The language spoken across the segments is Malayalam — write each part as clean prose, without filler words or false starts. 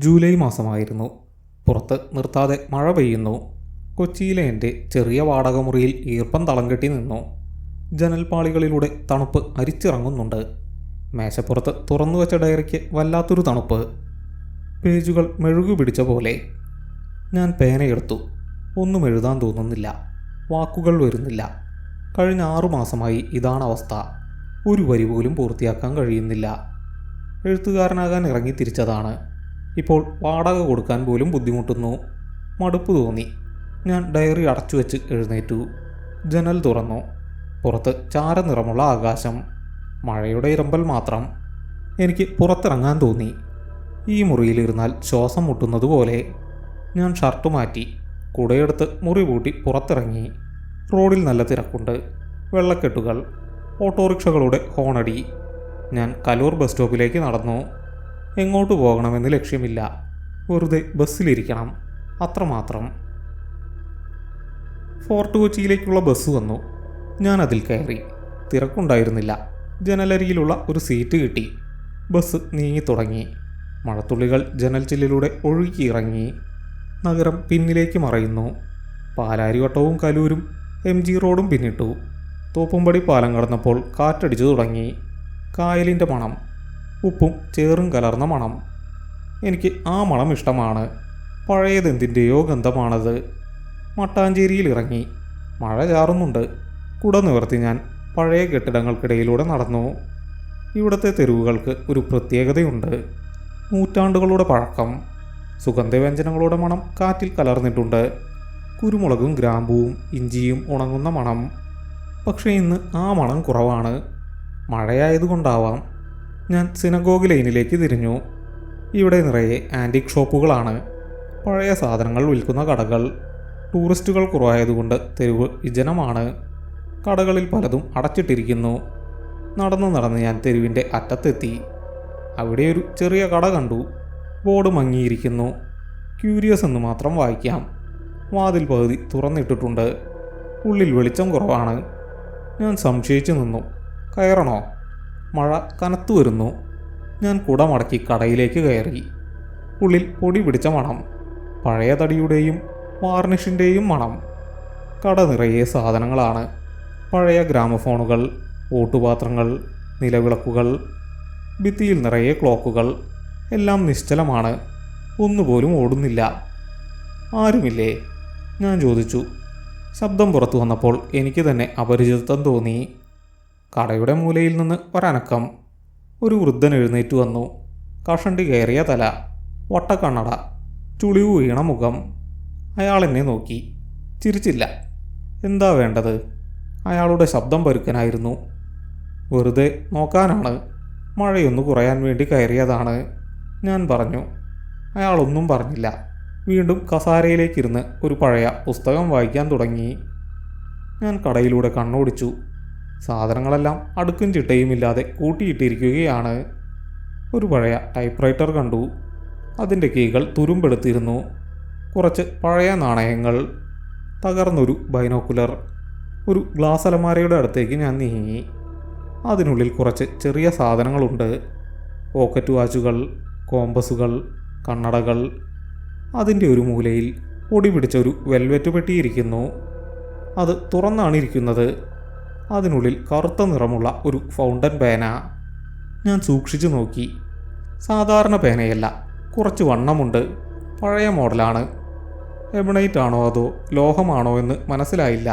ജൂലൈ മാസമായിരുന്നു. പുറത്ത് നിർത്താതെ മഴ പെയ്യുന്നു. കൊച്ചിയിലെ എൻ്റെ ചെറിയ വാടകമുറിയിൽ ഈർപ്പം തളം കെട്ടി നിന്നു. ജനൽപ്പാളികളിലൂടെ തണുപ്പ് അരിച്ചിറങ്ങുന്നുണ്ട്. മേശപ്പുറത്ത് തുറന്നു വെച്ച ഡയറിക്ക് വല്ലാത്തൊരു തണുപ്പ്. പേജുകൾ മെഴുകു പിടിച്ച പോലെ. ഞാൻ പേനയെടുത്തു. ഒന്നും എഴുതാൻ തോന്നുന്നില്ല. വാക്കുകൾ വരുന്നില്ല. കഴിഞ്ഞ 6 മാസമായി ഇതാണ് അവസ്ഥ. ഒരു വരി പോലും പൂർത്തിയാക്കാൻ കഴിയുന്നില്ല. എഴുത്തുകാരനാകാൻ ഇറങ്ങി തിരിച്ചതാണ്. ഇപ്പോൾ വാടക കൊടുക്കാൻ പോലും ബുദ്ധിമുട്ടുന്നു. മടുപ്പ് തോന്നി. ഞാൻ ഡയറി അടച്ചു വെച്ച് എഴുന്നേറ്റു. ജനൽ തുറന്നു. പുറത്ത് ചാരനിറമുള്ള ആകാശം. മഴയുടെ ഇരമ്പൽ മാത്രം. എനിക്ക് പുറത്തിറങ്ങാൻ തോന്നി. ഈ മുറിയിലിരുന്നാൽ ശ്വാസം മുട്ടുന്നത് പോലെ. ഞാൻ ഷർട്ട് മാറ്റി കുടയെടുത്ത് മുറി പൂട്ടി പുറത്തിറങ്ങി. റോഡിൽ നല്ല തിരക്കുണ്ട്. വെള്ളക്കെട്ടുകൾ, ഓട്ടോറിക്ഷകളുടെ ഹോണടി. ഞാൻ കലൂർ ബസ് സ്റ്റോപ്പിലേക്ക് നടന്നു. എങ്ങോട്ട് പോകണമെന്ന് ലക്ഷ്യമില്ല. വെറുതെ ബസ്സിലിരിക്കണം, അത്രമാത്രം. ഫോർട്ട് കൊച്ചിയിലേക്കുള്ള ബസ് വന്നു. ഞാൻ അതിൽ കയറി. തിരക്കുണ്ടായിരുന്നില്ല. ജനലരിയിലുള്ള ഒരു സീറ്റ് കിട്ടി. ബസ് നീങ്ങിത്തുടങ്ങി. മഴത്തുള്ളികൾ ജനൽ ചില്ലിലൂടെ ഒഴുകിയിറങ്ങി. നഗരം പിന്നിലേക്ക് മറയുന്നു. പാലാരിവട്ടവും കലൂരും MG റോഡും പിന്നിട്ടു. തോപ്പുംപടി പാലം കടന്നപ്പോൾ കാറ്റടിച്ചു തുടങ്ങി. കായലിൻ്റെ മണം, ഉപ്പും ചേറും കലർന്ന മണം. എനിക്ക് ആ മണം ഇഷ്ടമാണ്. പഴയതെന്തിൻ്റെയോ ഗന്ധമാണത്. മട്ടാഞ്ചേരിയിൽ ഇറങ്ങി. മഴ ചാറുന്നുണ്ട്. കുട നിവർത്തി ഞാൻ പഴയ കെട്ടിടങ്ങൾക്കിടയിലൂടെ നടന്നു. ഇവിടുത്തെ തെരുവുകൾക്ക് ഒരു പ്രത്യേകതയുണ്ട്. നൂറ്റാണ്ടുകളുടെ പഴക്കം. സുഗന്ധവ്യഞ്ജനങ്ങളുടെ മണം കാറ്റിൽ കലർന്നിട്ടുണ്ട്. കുരുമുളകും ഗ്രാമ്പൂവും ഇഞ്ചിയും ഉണങ്ങുന്ന മണം. പക്ഷേ ഇന്ന് ആ മണം കുറവാണ്. മഴയായതുകൊണ്ടാവാം. ഞാൻ സിനഗോഗ് ലൈനിലേക്ക് തിരിഞ്ഞു. ഇവിടെ നിറയെ ആൻറ്റിക് ഷോപ്പുകളാണ്. പഴയ സാധനങ്ങൾ വിൽക്കുന്ന കടകൾ. ടൂറിസ്റ്റുകൾ കുറവായതുകൊണ്ട് തെരുവ് വിജനമാണ്. കടകളിൽ പലതും അടച്ചിട്ടിരിക്കുന്നു. നടന്ന് ഞാൻ തെരുവിൻ്റെ അറ്റത്തെത്തി. അവിടെ ഒരു ചെറിയ കട കണ്ടു. ബോർഡ് മങ്ങിയിരിക്കുന്നു. ക്യൂരിയസ് എന്ന് മാത്രം വായിക്കാം. വാതിൽ പകുതി തുറന്നിട്ടിട്ടുണ്ട്. ഉള്ളിൽ വെളിച്ചം കുറവാണ്. ഞാൻ സംശയിച്ചു നിന്നു. കയറണോ? മഴ കനത്തു വരുന്നു. ഞാൻ കുട മടക്കി കടയിലേക്ക് കയറി. ഉള്ളിൽ പൊടി പിടിച്ച മണം. പഴയ തടിയുടെയും വാർണിഷിൻ്റെയും മണം. കട നിറയെ സാധനങ്ങളാണ്. പഴയ ഗ്രാമഫോണുകൾ, ഓട്ടുപാത്രങ്ങൾ, നിലവിളക്കുകൾ. ഭിത്തിയിൽ നിറയെ ക്ലോക്കുകൾ. എല്ലാം നിശ്ചലമാണ്. ഒന്നുപോലും ഓടുന്നില്ല. ആരുമില്ലേ? ഞാൻ ചോദിച്ചു. ശബ്ദം പുറത്തു വന്നപ്പോൾ എനിക്ക് തന്നെ അപരിചിതത്വം തോന്നി. കടയുടെ മൂലയിൽ നിന്ന് ഒരനക്കം. ഒരു വൃദ്ധൻ എഴുന്നേറ്റു വന്നു. കഷണ്ടി കയറിയ തല, വട്ടക്കണ്ണട, ചുളിവു വീണ മുഖം. അയാൾ എന്നെ നോക്കി. ചിരിച്ചില്ല. എന്താ വേണ്ടത്? അയാളുടെ ശബ്ദം പരുക്കനായിരുന്നു. വെറുതെ നോക്കാനാണ്. മഴയൊന്നു കുറയാൻ വേണ്ടി കയറിയതാണ്, ഞാൻ പറഞ്ഞു. അയാളൊന്നും പറഞ്ഞില്ല. വീണ്ടും കസാരയിലേക്കിരുന്ന് ഒരു പഴയ പുസ്തകം വായിക്കാൻ തുടങ്ങി. ഞാൻ കടയിലൂടെ കണ്ണോടിച്ചു. സാധനങ്ങളെല്ലാം അടുക്കും ചിട്ടയുമില്ലാതെ കൂട്ടിയിട്ടിരിക്കുകയാണ്. ഒരു പഴയ ടൈപ്പ്റൈറ്റർ കണ്ടു. അതിൻ്റെ കീകൾ തുരുമ്പെടുത്തിരുന്നു. കുറച്ച് പഴയ നാണയങ്ങൾ. തകർന്നൊരു ബൈനോക്കുലർ. ഒരു ഗ്ലാസ് അലമാരയുടെ അടുത്തേക്ക് ഞാൻ നീങ്ങി. അതിനുള്ളിൽ കുറച്ച് ചെറിയ സാധനങ്ങളുണ്ട്. പോക്കറ്റ് വാച്ചുകൾ, കോമ്പസുകൾ, കണ്ണടകൾ. അതിൻ്റെ ഒരു മൂലയിൽ പൊടി പിടിച്ച ഒരു വെൽവെറ്റ് പെട്ടിയിരിക്കുന്നു. അത് തുറന്നാണ് ഇരിക്കുന്നത്. അതിനുള്ളിൽ കറുത്ത നിറമുള്ള ഒരു ഫൗണ്ടൻ പേന. ഞാൻ സൂക്ഷിച്ചു നോക്കി. സാധാരണ പേനയല്ല, കുറച്ച് വണ്ണമുണ്ട്. പഴയ മോഡലാണ്. എബണൈറ്റ് ആണോ അതോ ലോഹമാണോ എന്ന് മനസ്സിലായില്ല.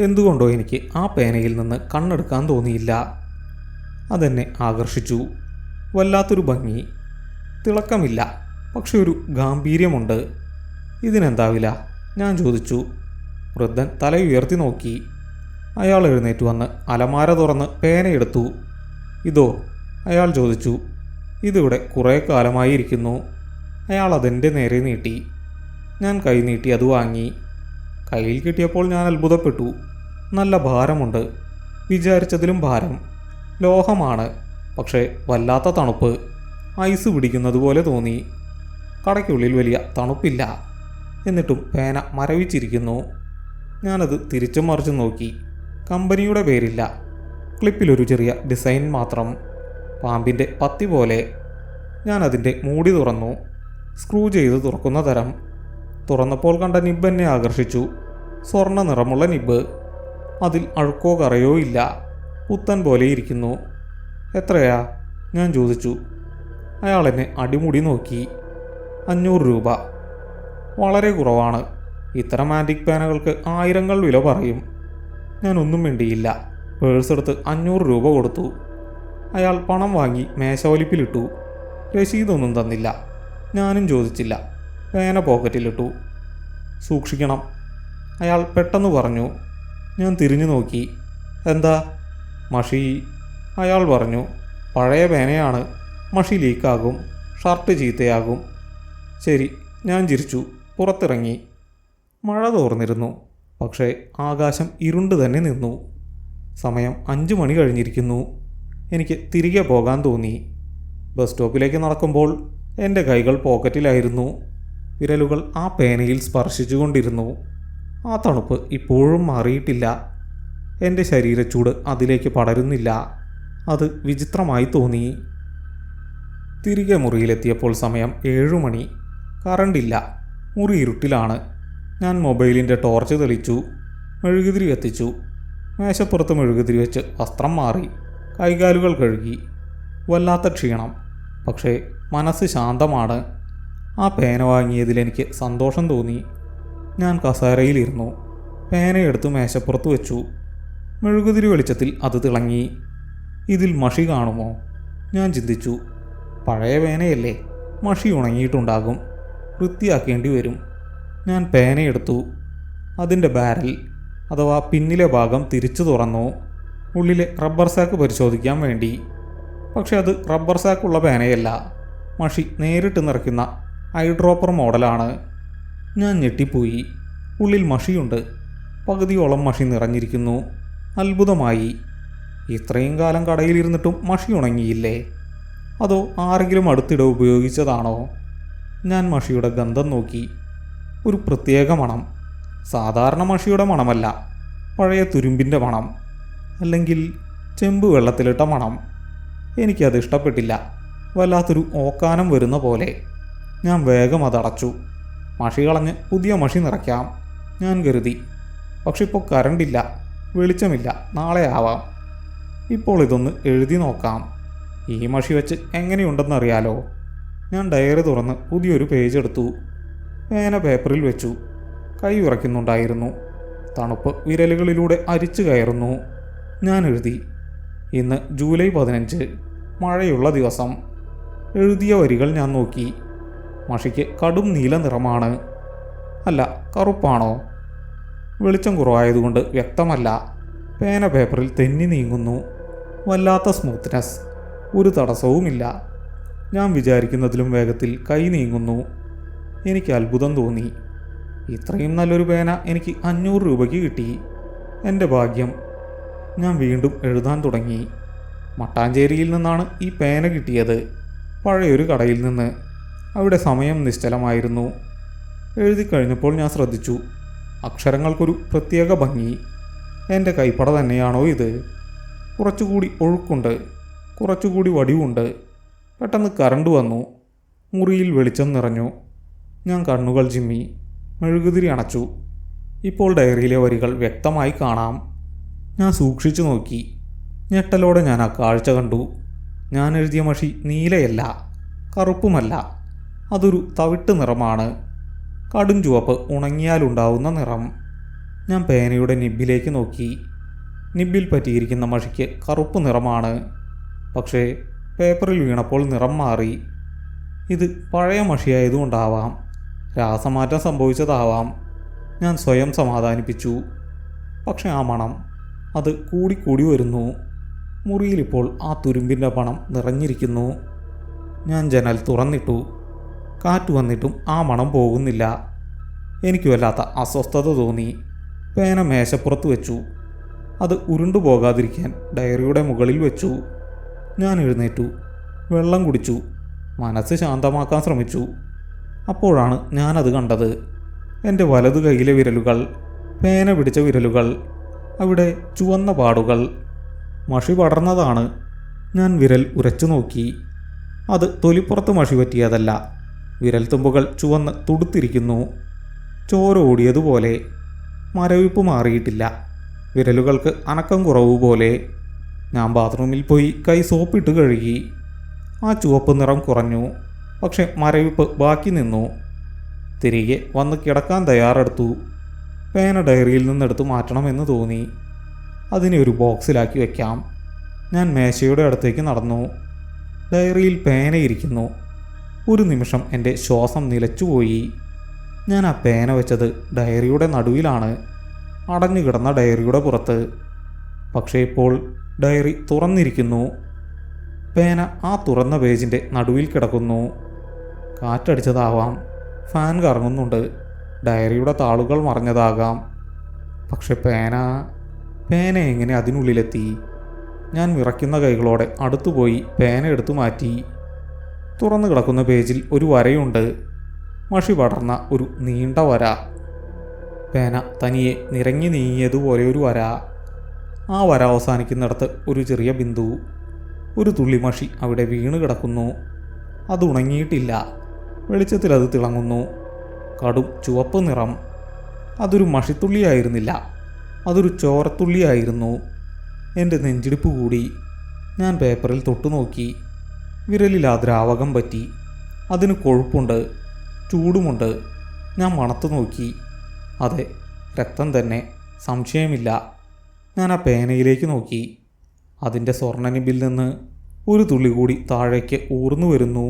എന്തുകൊണ്ടോ എനിക്ക് ആ പേനയിൽ നിന്ന് കണ്ണെടുക്കാൻ തോന്നിയില്ല. അതെന്നെ ആകർഷിച്ചു. വല്ലാത്തൊരു ഭംഗി. തിളക്കമില്ല, പക്ഷെ ഒരു ഗാംഭീര്യമുണ്ട്. ഇതിനെന്താ വില? ഞാൻ ചോദിച്ചു. വൃദ്ധൻ തല ഉയർത്തി നോക്കി. അയാൾ എഴുന്നേറ്റ് വന്ന് അലമാര തുറന്ന് പേനയെടുത്തു. ഇതോ? അയാൾ ചോദിച്ചു. ഇതിവിടെ കുറേ കാലമായി ഇരിക്കുന്നു. അയാൾ അതെൻ്റെ നേരെ നീട്ടി. ഞാൻ കൈ നീട്ടി അത് വാങ്ങി. കയ്യിൽ കിട്ടിയപ്പോൾ ഞാൻ അത്ഭുതപ്പെട്ടു. നല്ല ഭാരമുണ്ട്. വിചാരിച്ചതിലും ഭാരം. ലോഹമാണ്, പക്ഷേ വല്ലാത്ത തണുപ്പ്. ഐസ് പിടിക്കുന്നത് പോലെ തോന്നി. കടയ്ക്കുള്ളിൽ വലിയ തണുപ്പില്ല. എന്നിട്ടും പേന മരവിച്ചിരിക്കുന്നു. ഞാനത് തിരിച്ചും മറിച്ചും നോക്കി. കമ്പനിയുടെ പേരില്ല. ക്ലിപ്പിലൊരു ചെറിയ ഡിസൈൻ മാത്രം. പാമ്പിൻ്റെ പത്തി പോലെ. ഞാൻ അതിൻ്റെ മൂടി തുറന്നു. സ്ക്രൂ ചെയ്ത് തുറക്കുന്ന തരം. തുറന്നപ്പോൾ കണ്ട നിബ്ബ് എന്നെ ആകർഷിച്ചു. സ്വർണ്ണ നിറമുള്ള നിബ്ബ്. അതിൽ അഴുക്കോ കറയോ ഇല്ല. പുത്തൻ പോലെ ഇരിക്കുന്നു. എത്രയാ? ഞാൻ ചോദിച്ചു. അയാൾ എന്നെ അടിമുടി നോക്കി. 500 രൂപ. വളരെ കുറവാണ്. ഇത്തരം ആൻറ്റിക് പേനകൾക്ക് ആയിരങ്ങൾ വില പറയും. ഞാൻ ഒന്നും മിണ്ടിയില്ല. പേഴ്സെടുത്ത് 500 രൂപ കൊടുത്തു. അയാൾ പണം വാങ്ങി മേശവലിപ്പിലിട്ടു. രസീതൊന്നും തന്നില്ല. ഞാനും ചോദിച്ചില്ല. പേന പോക്കറ്റിലിട്ടു. സൂക്ഷിക്കണം, അയാൾ പെട്ടെന്ന് പറഞ്ഞു. ഞാൻ തിരിഞ്ഞു നോക്കി. എന്താ? മഷി. അയാൾ പറഞ്ഞു. പഴയ പേനയാണ്. മഷി ലീക്കാകും. ഷർട്ട് ചീത്തയാകും. ശരി, ഞാൻ ചിരിച്ചു. പുറത്തിറങ്ങി. മഴ തോർന്നിരുന്നു. പക്ഷേ ആകാശം ഇരുണ്ട് തന്നെ നിന്നു. സമയം 5 മണി കഴിഞ്ഞിരിക്കുന്നു. എനിക്ക് തിരികെ പോകാൻ തോന്നി. ബസ് സ്റ്റോപ്പിലേക്ക് നടക്കുമ്പോൾ എൻ്റെ കൈകൾ പോക്കറ്റിലായിരുന്നു. വിരലുകൾ ആ പേനയിൽ സ്പർശിച്ചുകൊണ്ടിരുന്നു. ആ തണുപ്പ് ഇപ്പോഴും മാറിയിട്ടില്ല. എൻ്റെ ശരീരച്ചൂട് അതിലേക്ക് പടരുന്നില്ല. അത് വിചിത്രമായി തോന്നി. തിരികെ മുറിയിലെത്തിയപ്പോൾ സമയം 7 മണി. കറണ്ടില്ല. മുറി ഇരുട്ടിലാണ്. ഞാൻ മൊബൈലിൻ്റെ ടോർച്ച് തെളിച്ചു. മെഴുകുതിരി കത്തിച്ചു. മേശപ്പുറത്ത് മെഴുകുതിരി വെച്ച് വസ്ത്രം മാറി. കൈകാലുകൾ കഴുകി. വല്ലാത്ത ക്ഷീണം. പക്ഷേ മനസ്സ് ശാന്തമാണ്. ആ പേന വാങ്ങിയതിലെനിക്ക് സന്തോഷം തോന്നി. ഞാൻ കസേരയിലിരുന്നു. പേനയെടുത്ത് മേശപ്പുറത്ത് വെച്ചു. മെഴുകുതിരി വെളിച്ചത്തിൽ അത് തിളങ്ങി. ഇതിൽ മഷി കാണുമോ? ഞാൻ ചിന്തിച്ചു. പഴയ പേനയല്ലേ, മഷി ഉണങ്ങിയിട്ടുണ്ടാകും. വൃത്തിയാക്കേണ്ടി വരും. ഞാൻ പേനയെടുത്തു. അതിൻ്റെ ബാരൽ അഥവാ പിന്നിലെ ഭാഗം തിരിച്ചു തുറന്നു. ഉള്ളിലെ റബ്ബർ സാക്ക് പരിശോധിക്കാൻ വേണ്ടി. പക്ഷെ അത് റബ്ബർ സാക്കുള്ള പേനയല്ല. മഷി നേരിട്ട് നിറയ്ക്കുന്ന ഐ ഡ്രോപ്പർ മോഡലാണ്. ഞാൻ ഞെട്ടിപ്പോയി. ഉള്ളിൽ മഷിയുണ്ട്. പകുതിയോളം മഷി നിറഞ്ഞിരിക്കുന്നു. അത്ഭുതമായി. ഇത്രയും കാലം കടയിലിരുന്നിട്ടും മഷി ഉണങ്ങിയില്ലേ? അതോ ആരെങ്കിലും അടുത്തിടെ ഉപയോഗിച്ചതാണോ? ഞാൻ മഷിയുടെ ഗന്ധം നോക്കി. ഒരു പ്രത്യേക മണം. സാധാരണ മഷിയുടെ മണമല്ല. പഴയ തുരുമ്പിൻ്റെ മണം. അല്ലെങ്കിൽ ചെമ്പ് വെള്ളത്തിലിട്ട മണം. എനിക്കത് ഇഷ്ടപ്പെട്ടില്ല. വല്ലാത്തൊരു ഓക്കാനം വരുന്ന പോലെ. ഞാൻ വേഗം അതടച്ചു. മഷി കളഞ്ഞ് പുതിയ മഷി നിറയ്ക്കാം ഞാൻ കരുതി. പക്ഷെ ഇപ്പോൾ കറണ്ടില്ല, വെളിച്ചമില്ല. നാളെ ആവാം. ഇപ്പോൾ ഇതൊന്ന് എഴുതി നോക്കാം. ഈ മഷി വെച്ച് എങ്ങനെയുണ്ടെന്നറിയാലോ. ഞാൻ ഡയറി തുറന്ന് പുതിയൊരു പേജ് എടുത്തു. പേന പേപ്പറിൽ വെച്ചു. കൈ വിറയ്ക്കുന്നുണ്ടായിരുന്നു. തണുപ്പ് വിരലുകളിലൂടെ അരിച്ചു കയറുന്നു. ഞാൻ എഴുതി. ഇന്ന് ജൂലൈ 15, മഴയുള്ള ദിവസം. എഴുതിയ വരികൾ ഞാൻ നോക്കി. മഷിക്ക് കടും നീല നിറമാണ്. അല്ല, കറുപ്പാണോ? വെളിച്ചം കുറവായതുകൊണ്ട് വ്യക്തമല്ല. പേന പേപ്പറിൽ തെന്നി നീങ്ങുന്നു. വല്ലാത്ത സ്മൂത്ത്നെസ്. ഒരു തടസ്സവുമില്ല. ഞാൻ വിചാരിക്കുന്നതിലും വേഗത്തിൽ കൈ നീങ്ങുന്നു. എനിക്ക് അത്ഭുതം തോന്നി. ഇത്രയും നല്ലൊരു പേന എനിക്ക് 500 രൂപയ്ക്ക് കിട്ടി. എൻ്റെ ഭാഗ്യം. ഞാൻ വീണ്ടും എഴുതാൻ തുടങ്ങി. മട്ടാഞ്ചേരിയിൽ നിന്നാണ് ഈ പേന കിട്ടിയത്. പഴയൊരു കടയിൽ നിന്ന്. അവിടെ സമയം നിശ്ചലമായിരുന്നു. എഴുതി കഴിഞ്ഞപ്പോൾ ഞാൻ ശ്രദ്ധിച്ചു. അക്ഷരങ്ങൾക്കൊരു പ്രത്യേക ഭംഗി. എൻ്റെ കൈപ്പട തന്നെയാണോ ഇത്? കുറച്ചുകൂടി ഒഴുക്കുണ്ട്. കുറച്ചുകൂടി വടിവുണ്ട്. പെട്ടെന്ന് കറണ്ട് വന്നു. മുറിയിൽ വെളിച്ചം നിറഞ്ഞു. ഞാൻ കണ്ണുകൾ ചിമ്മി. മെഴുകുതിരി അണച്ചു. ഇപ്പോൾ ഡയറിയിലെ വരികൾ വ്യക്തമായി കാണാം. ഞാൻ സൂക്ഷിച്ചു നോക്കി. ഞെട്ടലോടെ ഞാൻ ആ കാഴ്ച കണ്ടു. ഞാൻ എഴുതിയ മഷി നീലയല്ല, കറുപ്പുമല്ല. അതൊരു തവിട്ട് നിറമാണ്. കടും ചുവപ്പ് ഉണങ്ങിയാലുണ്ടാവുന്ന നിറം. ഞാൻ പേനയുടെ നിബ്ബിലേക്ക് നോക്കി. നിബ്ബിൽ പറ്റിയിരിക്കുന്ന മഷിക്ക് കറുപ്പ് നിറമാണ്. പക്ഷേ പേപ്പറിൽ വീണപ്പോൾ നിറം മാറി. ഇത് പഴയ മഷിയായതുകൊണ്ടാവാം. രാസമാറ്റം സംഭവിച്ചതാവാം. ഞാൻ സ്വയം സമാധാനിപ്പിച്ചു. പക്ഷെ ആ മണം, അത് കൂടിക്കൂടി വരുന്നു. മുറിയിലിപ്പോൾ ആ തുരുമ്പിൻ്റെ മണം നിറഞ്ഞിരിക്കുന്നു. ഞാൻ ജനൽ തുറന്നിട്ടു. കാറ്റ് വന്നിട്ടും ആ മണം പോകുന്നില്ല. എനിക്ക് വല്ലാത്ത അസ്വസ്ഥത തോന്നി. പേന മേശപ്പുറത്ത് വെച്ചു. അത് ഉരുണ്ടു പോകാതിരിക്കാൻ ഡയറിയുടെ മുകളിൽ വെച്ചു. ഞാൻ എഴുന്നേറ്റു. വെള്ളം കുടിച്ചു. മനസ്സ് ശാന്തമാക്കാൻ ശ്രമിച്ചു. അപ്പോഴാണ് ഞാനത് കണ്ടത്. എൻ്റെ വലതു കൈയിലെ വിരലുകൾ, പേന പിടിച്ച വിരലുകൾ. അവിടെ ചുവന്ന പാടുകൾ. മഷി പടർന്നതാണ്. ഞാൻ വിരൽ ഉരച്ചു നോക്കി. അത് തൊലിപ്പുറത്ത് മഷി പറ്റിയതല്ല. വിരൽത്തുമ്പുകൾ ചുവന്ന് തുടുത്തിരിക്കുന്നു. ചോര ഓടിയതുപോലെ. മരവിപ്പ് മാറിയിട്ടില്ല. വിരലുകൾക്ക് അനക്കം കുറവ് പോലെ. ഞാൻ ബാത്റൂമിൽ പോയി കൈ സോപ്പിട്ട് കഴുകി. ആ ചുവപ്പ് നിറം കുറഞ്ഞു. പക്ഷെ മരവിപ്പ് ബാക്കി നിന്നു. തിരികെ വന്ന് കിടക്കാൻ തയ്യാറെടുത്തു. പേന ഡയറിയിൽ നിന്നെടുത്ത് മാറ്റണമെന്ന് തോന്നി. അതിനെ ഒരു ബോക്സിലാക്കി വയ്ക്കാം. ഞാൻ മേശയുടെ അടുത്തേക്ക് നടന്നു. ഡയറിയിൽ പേനയിരിക്കുന്നു. ഒരു നിമിഷം എൻ്റെ ശ്വാസം നിലച്ചുപോയി. ഞാൻ ആ പേന വെച്ചത് ഡയറിയുടെ നടുവിലാണ്, അടഞ്ഞു കിടന്ന ഡയറിയുടെ പുറത്ത്. പക്ഷേ ഇപ്പോൾ ഡയറി തുറന്നിരിക്കുന്നു. പേന ആ തുറന്ന പേജിൻ്റെ നടുവിൽ കിടക്കുന്നു. കാറ്റടിച്ചതാവാം, ഫാൻ കറങ്ങുന്നുണ്ട്, ഡയറിയുടെ താളുകൾ മറഞ്ഞതാകാം. പക്ഷെ പേന എങ്ങനെ അതിനുള്ളിലെത്തി? ഞാൻ വിറയ്ക്കുന്ന കൈകളോടെ അടുത്തുപോയി പേന എടുത്തു മാറ്റി. തുറന്നു കിടക്കുന്ന പേജിൽ ഒരു വരയുണ്ട്. മഷി പടർന്ന ഒരു നീണ്ട വര. പേന തനിയെ നിരങ്ങി നീങ്ങിയതുപോലെ ഒരു വര. ആ വര അവസാനിക്കുന്നിടത്ത് ഒരു ചെറിയ ബിന്ദു. ഒരു തുള്ളി മഷി അവിടെ വീണ് കിടക്കുന്നു. അത് ഉണങ്ങിയിട്ടില്ല. വെളിച്ചത്തിൽ അത് തിളങ്ങുന്നു. കടും ചുവപ്പ് നിറം. അതൊരു മഷിത്തുള്ളിയായിരുന്നില്ല, അതൊരു ചോരത്തുള്ളിയായിരുന്നു. എൻ്റെ നെഞ്ചിടിപ്പ് കൂടി. ഞാൻ പേപ്പറിൽ തൊട്ടുനോക്കി. വിരലിൽ ആ ദ്രാവകം പറ്റി. അതിന് കൊഴുപ്പുണ്ട്, ചൂടുമുണ്ട്. ഞാൻ മണത്തു നോക്കി. അതെ, രക്തം തന്നെ, സംശയമില്ല. ഞാൻ ആ പേനയിലേക്ക് നോക്കി. അതിൻ്റെ സ്വർണ്ണനിബിൽ നിന്ന് ഒരു തുള്ളി കൂടി താഴേക്ക് ഊർന്നു വരുന്നു.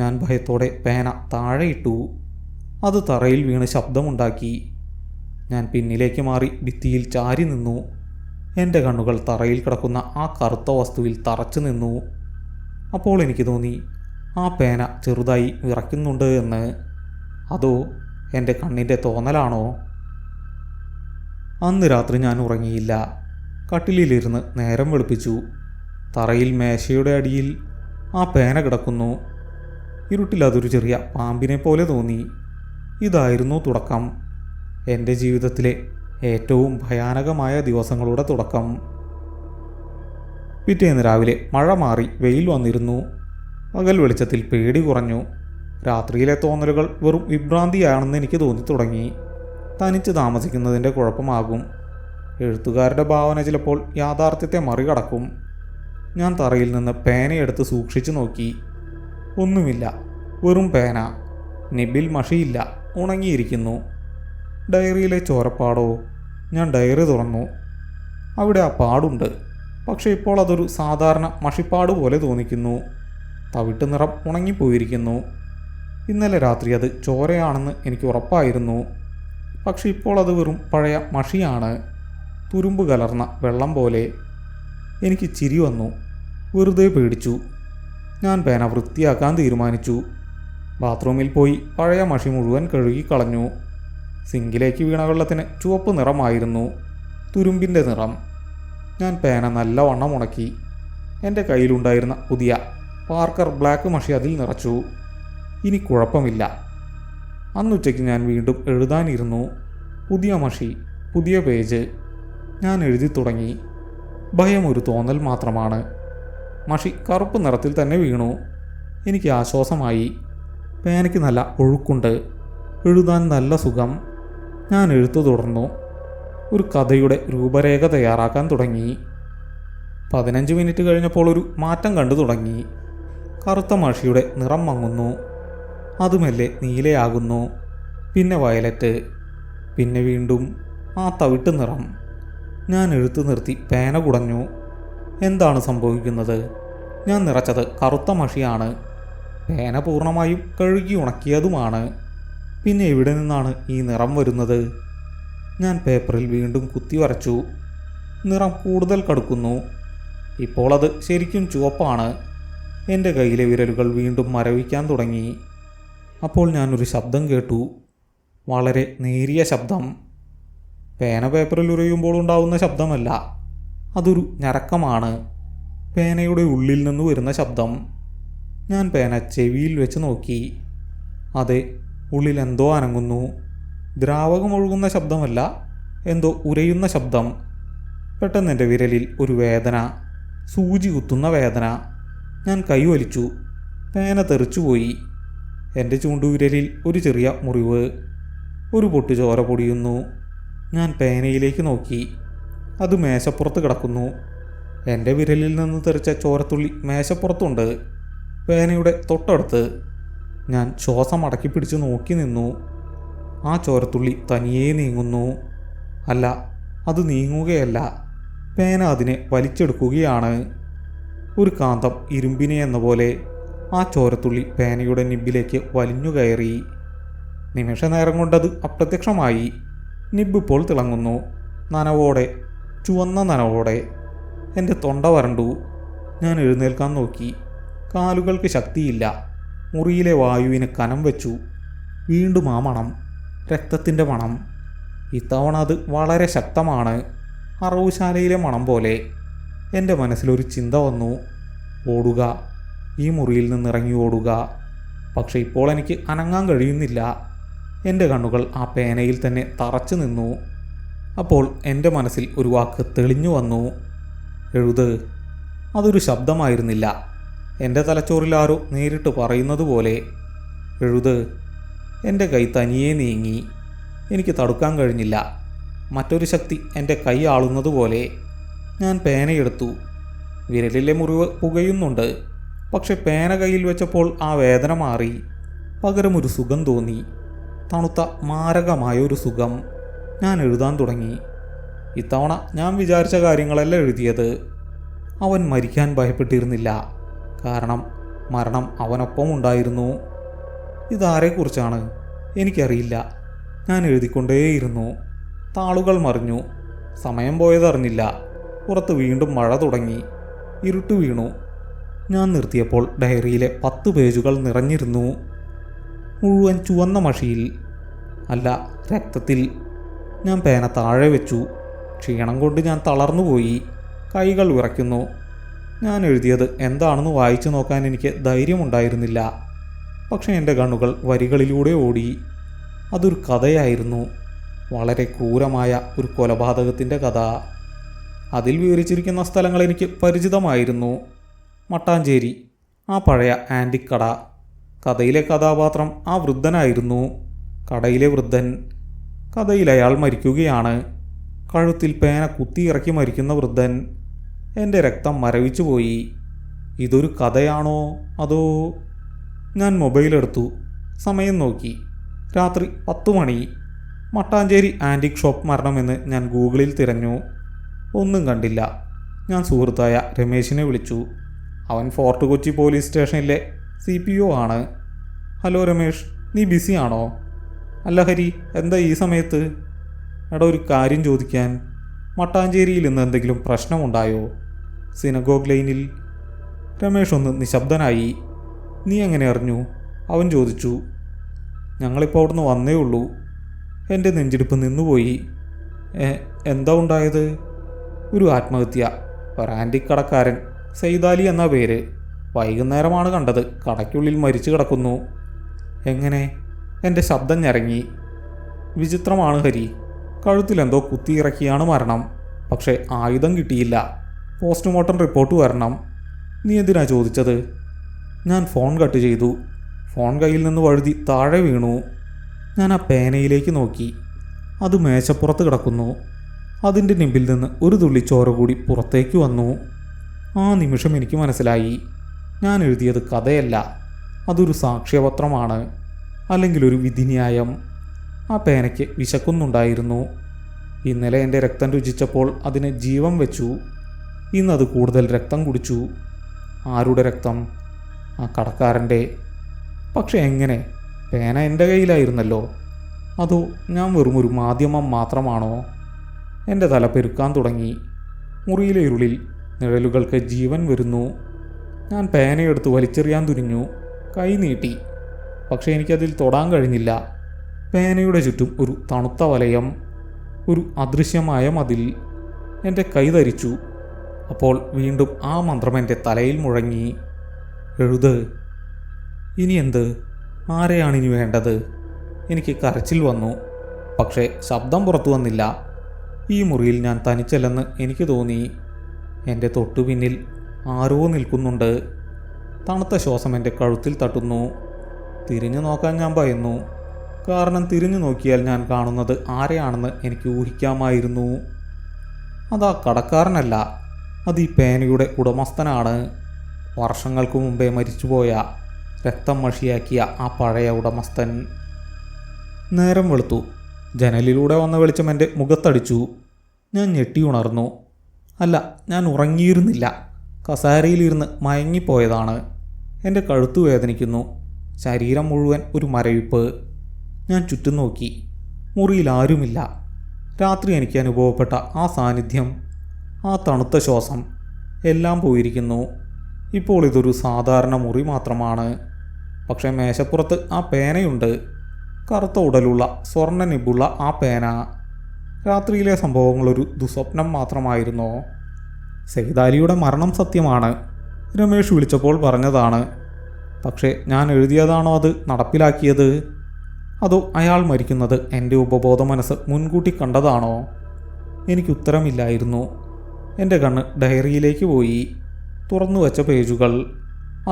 ഞാൻ ഭയത്തോടെ പേന താഴെയിട്ടു. അത് തറയിൽ വീണ് ശബ്ദമുണ്ടാക്കി. ഞാൻ പിന്നിലേക്ക് മാറി ഭിത്തിയിൽ ചാരി നിന്നു. എൻ്റെ കണ്ണുകൾ തറയിൽ കിടക്കുന്ന ആ കറുത്ത വസ്തുവിൽ തറച്ചു നിന്നു. അപ്പോൾ എനിക്ക് തോന്നി, ആ പേന ചെറുതായി വിറയ്ക്കുന്നുണ്ട് എന്ന്. അതോ എൻ്റെ കണ്ണിൻ്റെ തോന്നലാണോ? അന്ന് രാത്രി ഞാൻ ഉറങ്ങിയില്ല. കട്ടിലിലിരുന്ന് നേരം വെളുപ്പിച്ചു. തറയിൽ മേശയുടെ അടിയിൽ ആ പേന കിടക്കുന്നു. ഇരുട്ടിൽ അതൊരു ചെറിയ പാമ്പിനെ പോലെ തോന്നി. ഇതായിരുന്നു തുടക്കം. എൻ്റെ ജീവിതത്തിലെ ഏറ്റവും ഭയാനകമായ ദിവസങ്ങളുടെ തുടക്കം. പിറ്റേന്ന് രാവിലെ മഴ മാറി വെയിൽ വന്നിരുന്നു. പകൽ വെളിച്ചത്തിൽ പേടി കുറഞ്ഞു. രാത്രിയിലെ തോന്നലുകൾ വെറും വിഭ്രാന്തിയാണെന്ന് എനിക്ക് തോന്നി തുടങ്ങി. തനിച്ച് താമസിക്കുന്നതിൻ്റെ കുഴപ്പമാകും. എഴുത്തുകാരുടെ ഭാവന ചിലപ്പോൾ യാഥാർത്ഥ്യത്തെ മറികടക്കും. ഞാൻ തറയിൽ നിന്ന് പേനയെടുത്ത് സൂക്ഷിച്ചു നോക്കി. ഒന്നുമില്ല, വെറും പേന. നിബിൽ മഷിയില്ല, ഉണങ്ങിയിരിക്കുന്നു. ഡയറിയിലെ ചോരപ്പാടോ? ഞാൻ ഡയറി തുറന്നു. അവിടെ ആ പാടുണ്ട്. പക്ഷേ ഇപ്പോൾ അതൊരു സാധാരണ മഷിപ്പാട് പോലെ തോന്നിക്കുന്നു. തവിട്ട് നിറം ഉണങ്ങിപ്പോയിരിക്കുന്നു. ഇന്നലെ രാത്രി അത് ചോരയാണെന്ന് എനിക്ക് ഉറപ്പായിരുന്നു. പക്ഷെ ഇപ്പോൾ അത് വെറും പഴയ മഷിയാണ്, തുരുമ്പ് കലർന്ന വെള്ളം പോലെ. എനിക്ക് ചിരി വന്നു. വെറുതെ പേടിച്ചു. ഞാൻ പേന വൃത്തിയാക്കാൻ തീരുമാനിച്ചു. ബാത്റൂമിൽ പോയി പഴയ മഷി മുഴുവൻ കഴുകിക്കളഞ്ഞു. സിങ്കിലേക്ക് വീണ വെള്ളത്തിന് ചുവപ്പ് നിറമായിരുന്നു, തുരുമ്പിൻ്റെ നിറം. ഞാൻ പേന നല്ലവണ്ണം ഉണക്കി. എൻ്റെ കയ്യിലുണ്ടായിരുന്ന പുതിയ പാർക്കർ ബ്ലാക്ക് മഷി അതിൽ നിറച്ചു. ഇനി കുഴപ്പമില്ല. അന്നുച്ചയ്ക്ക് ഞാൻ വീണ്ടും എഴുതാനിരുന്നു. പുതിയ മഷി, പുതിയ പേജ്. ഞാൻ എഴുതി തുടങ്ങി. ഭയം ഒരു തോന്നൽ മാത്രമാണ്. മഷി കറുപ്പ് നിറത്തിൽ തന്നെ വീണു. എനിക്ക് ആശ്വാസമായി. പേനയ്ക്ക് നല്ല ഒഴുക്കുണ്ട്. എഴുതാൻ നല്ല സുഖം. ഞാൻ എഴുത്തു തുടർന്നു. ഒരു കഥയുടെ രൂപരേഖ തയ്യാറാക്കാൻ തുടങ്ങി. 15 മിനിറ്റ് കഴിഞ്ഞപ്പോൾ ഒരു മാറ്റം കണ്ടു തുടങ്ങി. കറുത്ത മഷിയുടെ നിറം മങ്ങുന്നു. അതുമെല്ലെ നീലയാകുന്നു. പിന്നെ വയലറ്റ്. പിന്നെ വീണ്ടും ആ തവിട്ട് നിറം. ഞാൻ എഴുത്തു നിർത്തി പേന കുടഞ്ഞു. എന്താണ് സംഭവിക്കുന്നത്? ഞാൻ നിറച്ചത് കറുത്ത മഷിയാണ്. പേന പൂർണ്ണമായും കഴുകി ഉണക്കിയതുമാണ്. പിന്നെ എവിടെ നിന്നാണ് ഈ നിറം വരുന്നത്? ഞാൻ പേപ്പറിൽ വീണ്ടും കുത്തി വരച്ചു. നിറം കൂടുതൽ കടുക്കുന്നു. ഇപ്പോൾ അത് ശരിക്കും ചുവപ്പാണ്. എൻ്റെ കയ്യിലെ വിരലുകൾ വീണ്ടും മരവിക്കാൻ തുടങ്ങി. അപ്പോൾ ഞാനൊരു ശബ്ദം കേട്ടു. വളരെ നേരിയ ശബ്ദം. പേന പേപ്പറിൽ ഉരയുമ്പോൾ ഉണ്ടാവുന്ന ശബ്ദമല്ല, അതൊരു ഞരക്കമാണ്. പേനയുടെ ഉള്ളിൽ നിന്ന് വരുന്ന ശബ്ദം. ഞാൻ പേന ചെവിയിൽ വെച്ച് നോക്കി. അതെ, ഉള്ളിൽ എന്തോ അനങ്ങുന്നു. ദ്രാവകം ഒഴുകുന്ന ശബ്ദമല്ല, എന്തോ ഉരയുന്ന ശബ്ദം. പെട്ടെന്ന് എൻ്റെ വിരലിൽ ഒരു വേദന, സൂചി കുത്തുന്ന വേദന. ഞാൻ കൈ വലിച്ചു. പേന തെറിച്ചുപോയി. എൻ്റെ ചൂണ്ടുവിരലിൽ ഒരു ചെറിയ മുറിവ്. ഒരു പൊട്ട് ചോര പൊടിയുന്നു. ഞാൻ പേനയിലേക്ക് നോക്കി. അത് മേശപ്പുറത്ത് കിടക്കുന്നു. എൻ്റെ വിരലിൽ നിന്ന് തെറിച്ച ചോരത്തുള്ളി മേശപ്പുറത്തുണ്ട്, പേനയുടെ തൊട്ടടുത്ത്. ഞാൻ ശ്വാസം അടക്കി പിടിച്ച് നോക്കി നിന്നു. ആ ചോരത്തുള്ളി തനിയേ നീങ്ങുന്നു. അല്ല, അത് നീങ്ങുകയല്ല, പേന അതിനെ വലിച്ചെടുക്കുകയാണ്. ഒരു കാന്തം ഇരുമ്പിനെ എന്ന പോലെ ആ ചോരത്തുള്ളി പേനയുടെ നിബിലേക്ക് വലിഞ്ഞു കയറി. നിമിഷ നേരം കൊണ്ടത് അപ്രത്യക്ഷമായി. നിബ് ഇപ്പോൾ തിളങ്ങുന്നു, നനവോടെ, ചുവന്ന നനവോടെ. എൻ്റെ തൊണ്ട വരണ്ടു. ഞാൻ എഴുന്നേൽക്കാൻ നോക്കി. കാലുകൾക്ക് ശക്തിയില്ല. മുറിയിലെ വായുവിന് കനം വെച്ചു. വീണ്ടും ആ മണം, രക്തത്തിൻ്റെ മണം. ഇത്തവണ അത് വളരെ ശക്തമാണ്, അറവുശാലയിലെ മണം പോലെ. എൻ്റെ മനസ്സിലൊരു ചിന്ത വന്നു. ഓടുക, ഈ മുറിയിൽ നിന്നിറങ്ങി ഓടുക. പക്ഷെ ഇപ്പോൾ എനിക്ക് അനങ്ങാൻ കഴിയുന്നില്ല. എൻ്റെ കണ്ണുകൾ ആ പേനയിൽ തന്നെ തറച്ചു നിന്നു. അപ്പോൾ എൻ്റെ മനസ്സിൽ ഒരു വാക്ക് തെളിഞ്ഞു വന്നു. എഴുത്. അതൊരു ശബ്ദമായിരുന്നില്ല, എൻ്റെ തലച്ചോറിൽ ആരോ നേരിട്ട് പറയുന്നത് പോലെ. എഴുത്. എൻ്റെ കൈ തനിയെ നീങ്ങി. എനിക്ക് തടുക്കാൻ കഴിഞ്ഞില്ല. മറ്റൊരു ശക്തി എൻ്റെ കൈ ആളുന്നത് പോലെ. ഞാൻ പേനയെടുത്തു. വിരലിലെ മുറിവ് പുകയുന്നുണ്ട്. പക്ഷെ പേന കയ്യിൽ വെച്ചപ്പോൾ ആ വേദന മാറി. പകരം ഒരു സുഖം തോന്നി, തണുത്ത മാരകമായ ഒരു സുഖം. ഞാൻ എഴുതാൻ തുടങ്ങി. ഇത്തവണ ഞാൻ വിചാരിച്ച കാര്യങ്ങളല്ല എഴുതിയത്. അവൻ മരിക്കാൻ ഭയപ്പെട്ടിരുന്നില്ല, കാരണം മരണം അവനൊപ്പം ഉണ്ടായിരുന്നു. ഇതാരെക്കുറിച്ചാണ് എനിക്കറിയില്ല. ഞാൻ എഴുതിക്കൊണ്ടേയിരുന്നു. താളുകൾ മറിഞ്ഞു. സമയം പോയതറിഞ്ഞില്ല. പുറത്ത് വീണ്ടും മഴ തുടങ്ങി. ഇരുട്ട് വീണു. ഞാൻ നിർത്തിയപ്പോൾ ഡയറിയിലെ 10 പേജുകൾ നിറഞ്ഞിരുന്നു. മുഴുവൻ ചുവന്ന മഷിയിൽ, അല്ല, രക്തത്തിൽ. ഞാൻ പേന താഴെ വെച്ചു. ക്ഷീണം കൊണ്ട് ഞാൻ തളർന്നുപോയി. കൈകൾ വിറയ്ക്കുന്നു. ഞാൻ എഴുതിയത് എന്താണെന്ന് വായിച്ചു നോക്കാൻ എനിക്ക് ധൈര്യമുണ്ടായിരുന്നില്ല. പക്ഷേ എൻ്റെ കണ്ണുകൾ വരികളിലൂടെ ഓടി. അതൊരു കഥയായിരുന്നു, വളരെ ക്രൂരമായ ഒരു കൊലപാതകത്തിൻ്റെ കഥ. അതിൽ വിവരിച്ചിരിക്കുന്ന സ്ഥലങ്ങൾ എനിക്ക് പരിചിതമായിരുന്നു. മട്ടാഞ്ചേരി, ആ പഴയ ആൻറ്റിക് കട. കഥയിലെ കഥാപാത്രം ആ വൃദ്ധനായിരുന്നു, കടയിലെ വൃദ്ധൻ. കഥയിൽ അയാൾ മരിക്കുകയാണ്, കഴുത്തിൽ പേന കുത്തിയിറക്കി മരിക്കുന്ന വൃദ്ധൻ. എൻ്റെ രക്തം മരവിച്ചുപോയി. ഇതൊരു കഥയാണോ അതോ? ഞാൻ മൊബൈലെടുത്തു, സമയം നോക്കി. രാത്രി 10 മണി. മട്ടാഞ്ചേരി ആൻറ്റിക് ഷോപ്പ് മരണമെന്ന് ഞാൻ ഗൂഗിളിൽ തിരഞ്ഞു. ഒന്നും കണ്ടില്ല. ഞാൻ സുഹൃത്തായ രമേശിനെ വിളിച്ചു. അവൻ ഫോർട്ട് കൊച്ചി പോലീസ് സ്റ്റേഷനിലെ CPO ആണ്. ഹലോ രമേഷ്, നീ ബിസിയാണോ? അല്ല ഹരി, എന്താ ഈ സമയത്ത്? എടാ, ഒരു കാര്യം ചോദിക്കാൻ. മട്ടാഞ്ചേരിയിൽ ഇന്ന് എന്തെങ്കിലും പ്രശ്നമുണ്ടായോ? സിനഗോഗ് ലൈനിൽ. രമേഷ് ഒന്ന് നിശബ്ദനായി. നീ എങ്ങനെ അറിഞ്ഞു? അവൻ ചോദിച്ചു. ഞങ്ങളിപ്പോൾ അവിടുന്ന് വന്നേ ഉള്ളൂ. എൻ്റെ നെഞ്ചിടിപ്പ് നിന്നുപോയി. എന്താ ഉണ്ടായത്? ഒരു ആത്മഹത്യ. ഒരു ആൻറ്റിക് കടക്കാരൻ, സെയ്താലി എന്ന പേര്. വൈകുന്നേരമാണ് കണ്ടത്. കടയ്ക്കുള്ളിൽ മരിച്ചു കിടക്കുന്നു. എങ്ങനെ? എൻ്റെ ശബ്ദം ഞരങ്ങി. വിചിത്രമാണ് ഹരി. കഴുത്തിലെന്തോ കുത്തിയിറക്കിയാണ് മരണം. പക്ഷേ ആയുധം കിട്ടിയില്ല. പോസ്റ്റ്മോർട്ടം റിപ്പോർട്ട് വരണം. നീ എന്തിനാ ചോദിച്ചത്? ഞാൻ ഫോൺ കട്ട് ചെയ്തു. ഫോൺ കയ്യിൽ നിന്ന് വഴുതി താഴെ വീണു. ഞാൻ ആ പേനയിലേക്ക് നോക്കി. അത് മേശപ്പുറത്ത് കിടക്കുന്നു. അതിൻ്റെ നിമ്പിൽ നിന്ന് ഒരു തുള്ളി ചോര കൂടി പുറത്തേക്ക് വന്നു. ആ നിമിഷം എനിക്ക് മനസ്സിലായി, ഞാൻ എഴുതിയത് കഥയല്ല, അതൊരു സാക്ഷ്യപത്രമാണ്, അല്ലെങ്കിൽ ഒരു വിധിന്യായം. ആ പേനയ്ക്ക് വിശക്കുന്നുണ്ടായിരുന്നു. ഇന്നലെ എൻ്റെ രക്തം രുചിച്ചപ്പോൾ അതിന് ജീവൻ വെച്ചു. ഇന്നത് കൂടുതൽ രക്തം കുടിച്ചു. ആരുടെ രക്തം? ആ കടക്കാരൻ്റെ. പക്ഷെ എങ്ങനെ? പേന എൻ്റെ കയ്യിലായിരുന്നല്ലോ. അതോ ഞാൻ വെറുമൊരു മാധ്യമം മാത്രമാണോ? എൻ്റെ തല പെരുക്കാൻ തുടങ്ങി. മുറിയിലെ ഇരുളിൽ നിഴലുകൾക്ക് ജീവൻ വരുന്നു. ഞാൻ പേനയെടുത്ത് വലിച്ചെറിയാൻ തുനിഞ്ഞു. കൈ നീട്ടി. പക്ഷേ എനിക്കതിൽ തൊടാൻ കഴിഞ്ഞില്ല. പേനയുടെ ചുറ്റും ഒരു തണുത്ത വലയം, ഒരു അദൃശ്യമായ മതിൽ. എൻ്റെ കൈ ധരിച്ചു. അപ്പോൾ വീണ്ടും ആ മന്ത്രം എൻ്റെ തലയിൽ മുഴങ്ങി. എഴുത്. ഇനി എന്ത്? ആരെയാണിനി വേണ്ടത്? എനിക്ക് കരച്ചിൽ വന്നു. പക്ഷേ ശബ്ദം പുറത്തു വന്നില്ല. ഈ മുറിയിൽ ഞാൻ തനിച്ചല്ലെന്ന് എനിക്ക് തോന്നി. എൻ്റെ തൊട്ടുപിന്നിൽ ആരോ നിൽക്കുന്നുണ്ട്. തണുത്ത ശ്വാസം എൻ്റെ കഴുത്തിൽ തട്ടുന്നു. തിരിഞ്ഞു നോക്കാൻ ഞാൻ ഭയന്നു. കാരണം തിരിഞ്ഞു നോക്കിയാൽ ഞാൻ കാണുന്നത് ആരെയാണെന്ന് എനിക്ക് ഊഹിക്കാമായിരുന്നു. അതാ കടക്കാരനല്ല, അത് ഈ പേനയുടെ ഉടമസ്ഥനാണ്. വർഷങ്ങൾക്ക് മുമ്പേ മരിച്ചുപോയ, രക്തം മഷിയാക്കിയ ആ പഴയ ഉടമസ്ഥൻ. നേരം വെളുത്തു. ജനലിലൂടെ വന്ന വെളിച്ചം എൻ്റെ മുഖത്തടിച്ചു. ഞാൻ ഞെട്ടി ഉണർന്നു. അല്ല, ഞാൻ ഉറങ്ങിയിരുന്നില്ല. കസാരയിലിരുന്ന് മയങ്ങിപ്പോയതാണ്. എൻ്റെ കഴുത്തു വേദനിക്കുന്നു. ശരീരം മുഴുവൻ ഒരു മരവിപ്പ്. ഞാൻ ചുറ്റും നോക്കി. മുറിയിൽ ആരുമില്ല. രാത്രി എനിക്ക് അനുഭവപ്പെട്ട ആ സാന്നിധ്യം, ആ തണുത്ത ശ്വാസം എല്ലാം പോയിരിക്കുന്നു. ഇപ്പോൾ ഇതൊരു സാധാരണ മുറി മാത്രമാണ്. പക്ഷേ മേശപ്പുറത്ത് ആ പേനയുണ്ട്. കറുത്ത ഉടലുള്ള സ്വർണ്ണ നിബുള്ള ആ പേന. രാത്രിയിലെ സംഭവങ്ങളൊരു ദുസ്വപ്നം മാത്രമായിരുന്നോ? സെയ്താലിയുടെ മരണം സത്യമാണ്. രമേഷ് വിളിച്ചപ്പോൾ പറഞ്ഞതാണ്. പക്ഷേ ഞാൻ എഴുതിയതാണോ അത് നടപ്പിലാക്കിയത്? അതോ അയാൾ മരിക്കുന്നത് എൻ്റെ ഉപബോധ മനസ്സ് മുൻകൂട്ടി കണ്ടതാണോ? എനിക്കുത്തരമില്ലായിരുന്നു. എൻ്റെ കണ്ണ് ഡയറിയിലേക്ക് പോയി. തുറന്നു വച്ച പേജുകൾ,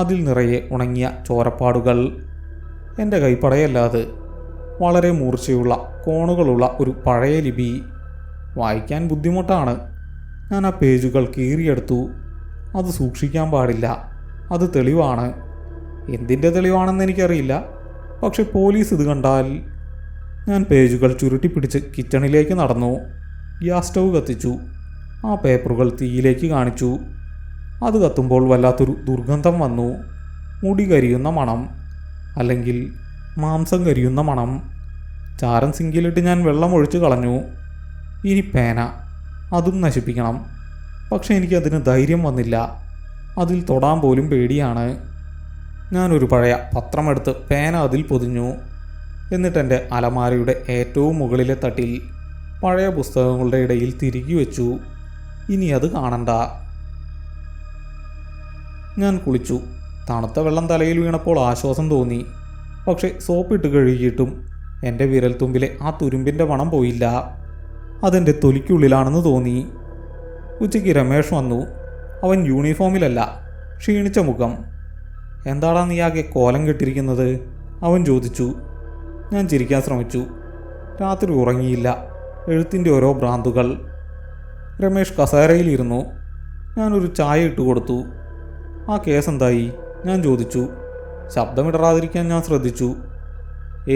അതിൽ നിറയെ ഉണങ്ങിയ ചോരപ്പാടുകൾ. എൻ്റെ കൈപ്പടയല്ലാത്, വളരെ മൂർച്ചയുള്ള കോണുകളുള്ള ഒരു പഴയ ലിപി. വായിക്കാൻ ബുദ്ധിമുട്ടാണ്. ഞാൻ ആ പേജുകൾ കീറിയെടുത്തു. അത് സൂക്ഷിക്കാൻ പാടില്ല. അത് തെളിവാണ്. എന്തിൻ്റെ തെളിവാണെന്ന് എനിക്കറിയില്ല. പക്ഷെ പോലീസ് ഇത് കണ്ടാൽ. ഞാൻ പേജുകൾ ചുരുട്ടിപ്പിടിച്ച് കിച്ചണിലേക്ക് നടന്നു. ഗ്യാസ് സ്റ്റൗ കത്തിച്ചു. ആ പേപ്പറുകൾ തീയിലേക്ക് കാണിച്ചു. അത് കത്തുമ്പോൾ വല്ലാത്തൊരു ദുർഗന്ധം വന്നു. മുടി കരിയുന്ന മണം, അല്ലെങ്കിൽ മാംസം കരിയുന്ന മണം. ചാരം സിങ്കിലിട്ട് ഞാൻ വെള്ളം ഒഴിച്ചു കളഞ്ഞു. ഇനി പേന, അതും നശിപ്പിക്കണം. പക്ഷെ എനിക്കതിന് ധൈര്യം വന്നില്ല. അതിൽ തൊടാൻ പോലും പേടിയാണ്. ഞാനൊരു പഴയ പത്രമെടുത്ത് പേന അതിൽ പൊതിഞ്ഞു. എന്നിട്ടെൻ്റെ അലമാരയുടെ ഏറ്റവും മുകളിലെ തട്ടിൽ പഴയ പുസ്തകങ്ങളുടെ ഇടയിൽ തിരികെ വെച്ചു. ഇനി അത് കാണണ്ട. ഞാൻ കുളിച്ചു. തണുത്ത വെള്ളം തലയിൽ വീണപ്പോൾ ആശ്വാസം തോന്നി. പക്ഷെ സോപ്പിട്ട് കഴുകിയിട്ടും എൻ്റെ വിരൽത്തുമ്പിലെ ആ തുരുമ്പിൻ്റെ മണം പോയില്ല. അതെൻ്റെ തൊലിക്കുള്ളിലാണെന്ന് തോന്നി. ഉച്ചയ്ക്ക് രമേഷ് വന്നു. അവൻ യൂണിഫോമിലല്ല, ക്ഷീണിച്ച മുഖം. എന്താടാ നീ ആകെ കോലം കെട്ടിരിക്കുന്നത്? അവൻ ചോദിച്ചു. ഞാൻ ചിരിക്കാൻ ശ്രമിച്ചു. രാത്രി ഉറങ്ങിയില്ല. എഴുത്തിൻ്റെ ഓരോ ഭ്രാന്തുകൾ. രമേഷ് കസേരയിലിരുന്നു. ഞാനൊരു ചായ ഇട്ട് കൊടുത്തു. ആ കേസ് എന്തായി? ഞാൻ ചോദിച്ചു. ശബ്ദമിടറാതിരിക്കാൻ ഞാൻ ശ്രദ്ധിച്ചു.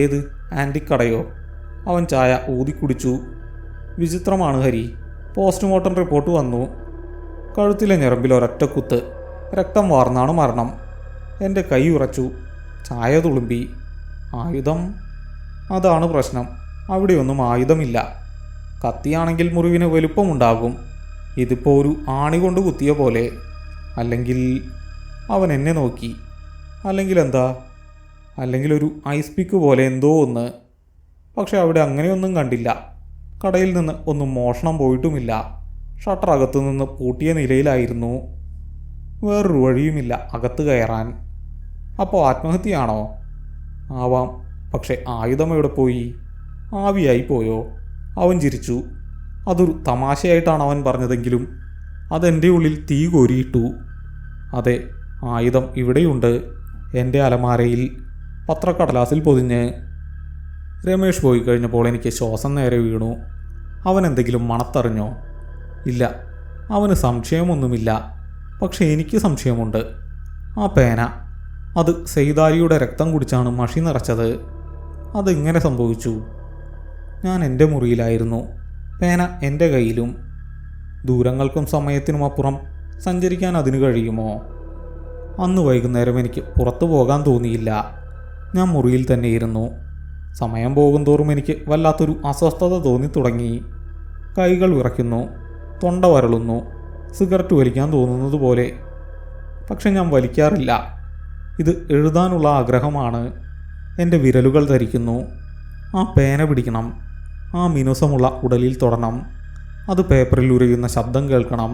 ഏത് ആൻറ്റിക്കടയോ? അവൻ ചായ ഊതിക്കുടിച്ചു. വിചിത്രമാണ് ഹരി. പോസ്റ്റ്മോർട്ടം റിപ്പോർട്ട് വന്നു. കഴുത്തിലെ ഞരമ്പിൽ ഒരൊറ്റ കുത്ത്. രക്തം വാർന്നാണ് മരണം. എൻ്റെ കൈ ഉറച്ചു. ചായ തുളുമ്പി. ആയുധം? അതാണ് പ്രശ്നം. അവിടെയൊന്നും ആയുധമില്ല. കത്തിയാണെങ്കിൽ മുറിവിന് വലുപ്പമുണ്ടാകും. ഇതിപ്പോൾ ഒരു ആണി കൊണ്ട് കുത്തിയ പോലെ. അല്ലെങ്കിൽ അവൻ എന്നെ നോക്കി. അല്ലെങ്കിൽ എന്താ? അല്ലെങ്കിൽ ഒരു ഐസ് പിക്ക് പോലെ എന്തോ ഒന്ന്. പക്ഷെ അവിടെ അങ്ങനെയൊന്നും കണ്ടില്ല. കടയിൽ നിന്ന് ഒന്നും മോഷണം പോയിട്ടുമില്ല. ഷട്ടർ അകത്തു നിന്ന് പൂട്ടിയ നിലയിലായിരുന്നു. വേറൊരു വഴിയുമില്ല അകത്ത് കയറാൻ. അപ്പോൾ ആത്മഹത്യയാണോ? ആവാം. പക്ഷെ ആയുധം എവിടെ പോയി? ആവിയായി പോയോ? അവൻ ചിരിച്ചു. അതൊരു തമാശയായിട്ടാണ് അവൻ പറഞ്ഞതെങ്കിലും അതെൻ്റെ ഉള്ളിൽ തീ കോരിയിട്ടു. അതെ, ആയുധം ഇവിടെയുണ്ട്. എൻ്റെ അലമാരയിൽ, പത്രക്കടലാസിൽ പൊതിഞ്ഞ്. രമേഷ് പോയി കഴിഞ്ഞപ്പോൾ എനിക്ക് ശ്വാസം നേരെ വീണു. അവൻ എന്തെങ്കിലും മണത്തറിഞ്ഞോ? ഇല്ല. അവന് സംശയമൊന്നുമില്ല. പക്ഷെ എനിക്ക് സംശയമുണ്ട്. ആ പേന, അത് സെയ്താലിയുടെ രക്തം കുടിച്ചാണ് മഷി നിറച്ചത്. അതെങ്ങനെ സംഭവിച്ചു? ഞാൻ എൻ്റെ മുറിയിലായിരുന്നു. പേന എൻ്റെ കയ്യിലും. ദൂരങ്ങൾക്കും സമയത്തിനുമപ്പുറം സഞ്ചരിക്കാൻ അതിന് കഴിയുമോ? അന്ന് വൈകുന്നേരം എനിക്ക് പുറത്തു പോകാൻ തോന്നിയില്ല. ഞാൻ മുറിയിൽ തന്നെ ഇരുന്നു. സമയം പോകുന്തോറും എനിക്ക് വല്ലാത്തൊരു അസ്വസ്ഥത തോന്നി തുടങ്ങി. കൈകൾ വിറയ്ക്കുന്നു. തൊണ്ട വരളുന്നു. സിഗരറ്റ് വലിക്കാൻ തോന്നുന്നത് പോലെ. പക്ഷെ ഞാൻ വലിക്കാറില്ല. ഇത് എഴുതാനുള്ള ആഗ്രഹമാണ്. എൻ്റെ വിരലുകൾ ധരിക്കുന്നു. ആ പേന പിടിക്കണം. ആ മിനുസമുള്ള ഉടലിൽ തൊടണം. അത് പേപ്പറിൽ ഉരയുന്ന ശബ്ദം കേൾക്കണം.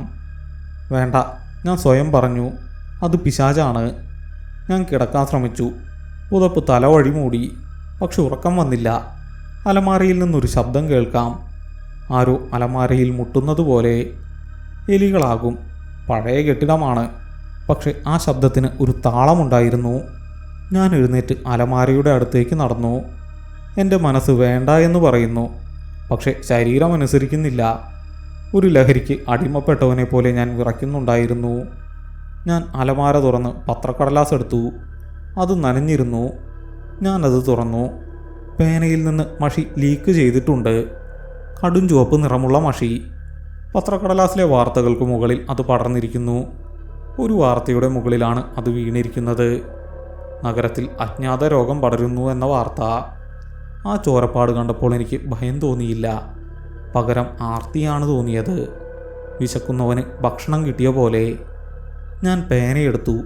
വേണ്ട, ഞാൻ സ്വയം പറഞ്ഞു. അത് പിശാചാണ്. ഞാൻ കിടക്കാൻ ശ്രമിച്ചു. പുതപ്പ് തലവഴി മൂടി. പക്ഷെ ഉറക്കം വന്നില്ല. അലമാരയിൽ നിന്നൊരു ശബ്ദം കേൾക്കാം. ആരോ അലമാരയിൽ മുട്ടുന്നത് പോലെ. എലികളാകും. പഴയ കെട്ടിടമാണ്. പക്ഷെ ആ ശബ്ദത്തിന് ഒരു താളമുണ്ടായിരുന്നു. ഞാൻ എഴുന്നേറ്റ് അലമാരയുടെ അടുത്തേക്ക് നടന്നു. എൻ്റെ മനസ്സ് വേണ്ട എന്ന് പറയുന്നു, പക്ഷെ ശരീരം അനുസരിക്കുന്നില്ല. ഒരു ലഹരിക്ക് അടിമപ്പെട്ടവനെ പോലെ ഞാൻ വിറയ്ക്കുന്നുണ്ടായിരുന്നു. ഞാൻ അലമാര തുറന്ന് പത്രക്കടലാസ് എടുത്തു. അത് നനഞ്ഞിരുന്നു. ഞാനത് തുറന്നു. പേനയിൽ നിന്ന് മഷി ലീക്ക് ചെയ്തിട്ടുണ്ട്. കടും ചുവപ്പ് നിറമുള്ള മഷി. പത്രക്കടലാസിലെ വാർത്തകൾക്ക് മുകളിൽ അത് പടർന്നിരിക്കുന്നു. ഒരു വാർത്തയുടെ മുകളിലാണ് അത് വീണിരിക്കുന്നത്. നഗരത്തിൽ അജ്ഞാത രോഗം പടരുന്നു എന്ന വാർത്ത. ആ ചോരപ്പാട് കണ്ടപ്പോൾ എനിക്ക് ഭയം തോന്നിയില്ല, പകരം ആർത്തിയാണ് തോന്നിയത്. വിശക്കുന്നവന് ഭക്ഷണം കിട്ടിയ പോലെ. ഞാൻ പേനയെടുത്തു.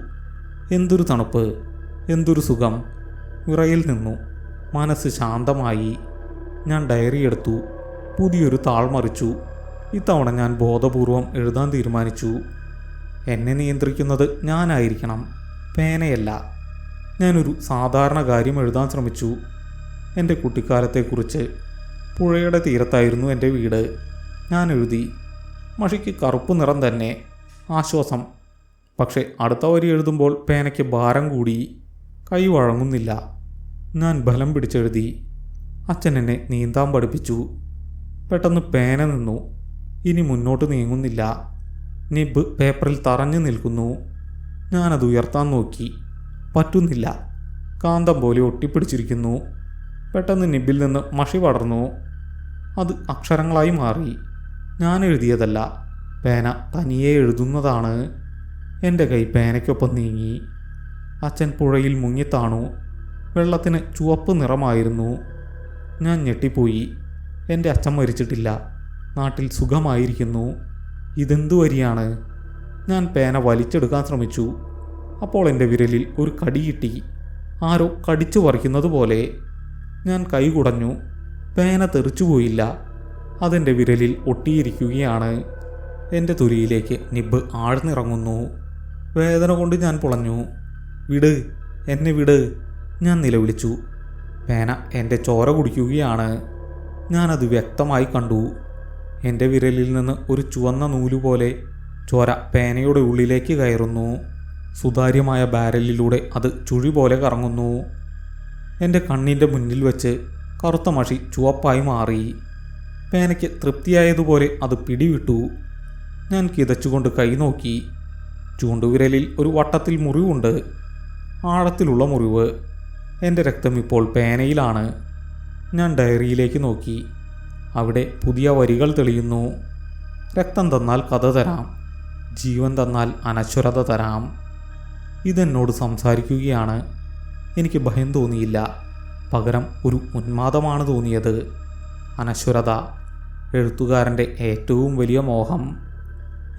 എന്തൊരു തണുപ്പ്, എന്തൊരു സുഖം. വിറയിൽ നിന്നു. മനസ്സ് ശാന്തമായി. ഞാൻ ഡയറി എടുത്തു. പുതിയൊരു താൾ മറിച്ചു. ഇത്തവണ ഞാൻ ബോധപൂർവം എഴുതാൻ തീരുമാനിച്ചു. എന്നെ നിയന്ത്രിക്കുന്നത് ഞാനായിരിക്കണം, പേനയല്ല. ഞാനൊരു സാധാരണ കാര്യം എഴുതാൻ ശ്രമിച്ചു. എൻ്റെ കുട്ടിക്കാലത്തെക്കുറിച്ച്. പുഴയുടെ തീരത്തായിരുന്നു എൻ്റെ വീട്. ഞാൻ എഴുതി. മഷിക്ക് കറുപ്പ് നിറം തന്നെ. ആശ്വാസം. പക്ഷെ അടുത്ത വരി എഴുതുമ്പോൾ പേനയ്ക്ക് ഭാരം കൂടി. കൈ വഴങ്ങുന്നില്ല. ഞാൻ ബലം പിടിച്ചെഴുതി. അച്ഛൻ എന്നെ നീന്താൻ പഠിപ്പിച്ചു. പെട്ടെന്ന് പേന നിന്നു. ഇനി മുന്നോട്ട് നീങ്ങുന്നില്ല. നിബ് പേപ്പറിൽ തറഞ്ഞു നിൽക്കുന്നു. ഞാനത് ഉയർത്താൻ നോക്കി. പറ്റുന്നില്ല. കാന്തം പോലെ ഒട്ടിപ്പിടിച്ചിരിക്കുന്നു. പെട്ടെന്ന് നിബിൽ നിന്ന് മഷി പടർന്നു. അത് അക്ഷരങ്ങളായി മാറി. ഞാൻ എഴുതിയതല്ല, പേന തനിയെ എഴുതുന്നതാണ്. എൻ്റെ കൈ പേനയ്ക്കൊപ്പം നീങ്ങി. അച്ഛൻ പുഴയിൽ മുങ്ങിത്താണു. വെള്ളത്തിന് ചുവപ്പ് നിറമായിരുന്നു. ഞാൻ ഞെട്ടിപ്പോയി. എൻ്റെ അച്ഛൻ മരിച്ചിട്ടില്ല, നാട്ടിൽ സുഖമായിരിക്കുന്നു. ഇതെന്തു വരിയാണ്? ഞാൻ പേന വലിച്ചെടുക്കാൻ ശ്രമിച്ചു. അപ്പോൾ എൻ്റെ വിരലിൽ ഒരു കടി കിട്ടി. ആരോ കടിച്ചു പറിക്കുന്നത് പോലെ. ഞാൻ കൈ കുടഞ്ഞു. പേന തെറിച്ചുപോയില്ല. അതെൻ്റെ വിരലിൽ ഒട്ടിയിരിക്കുകയാണ്. എൻ്റെ തൊലിയിലേക്ക് നിബ് ആഴ്ന്നിറങ്ങുന്നു. വേദന കൊണ്ട് ഞാൻ പുളഞ്ഞു. വിട്, എന്നെ വിട്, ഞാൻ നിലവിളിച്ചു. പേന എൻ്റെ ചോര കുടിക്കുകയാണ്. ഞാനത് വ്യക്തമായി കണ്ടു. എൻ്റെ വിരലിൽ നിന്ന് ഒരു ചുവന്ന നൂലുപോലെ ചോര പേനയുടെ ഉള്ളിലേക്ക് കയറുന്നു. സുതാര്യമായ ബാരലിലൂടെ അത് ചുഴി പോലെ കറങ്ങുന്നു. എൻ്റെ കണ്ണിൻ്റെ മുന്നിൽ വെച്ച് കറുത്ത മഷി ചുവപ്പായി മാറി. പേനയ്ക്ക് തൃപ്തിയായതുപോലെ അത് പിടിവിട്ടു. ഞാൻ കിതച്ചുകൊണ്ട് കൈ നോക്കി. ചൂണ്ടുവിരലിൽ ഒരു വട്ടത്തിൽ മുറിവുണ്ട്. ആഴത്തിലുള്ള മുറിവ്. എൻ്റെ രക്തം ഇപ്പോൾ പേനയിലാണ്. ഞാൻ ഡയറിയിലേക്ക് നോക്കി. അവിടെ പുതിയ വരികൾ തെളിയുന്നു. രക്തം തന്നാൽ കഥ തരാം, ജീവൻ തന്നാൽ അനശ്വരത തരാം. ഇതെന്നോട് സംസാരിക്കുകയാണ്. എനിക്ക് ഭയം തോന്നിയില്ല, പകരം ഒരു ഉന്മാദമാണ് തോന്നിയത്. അനശ്വരത, എഴുത്തുകാരൻ്റെ ഏറ്റവും വലിയ മോഹം.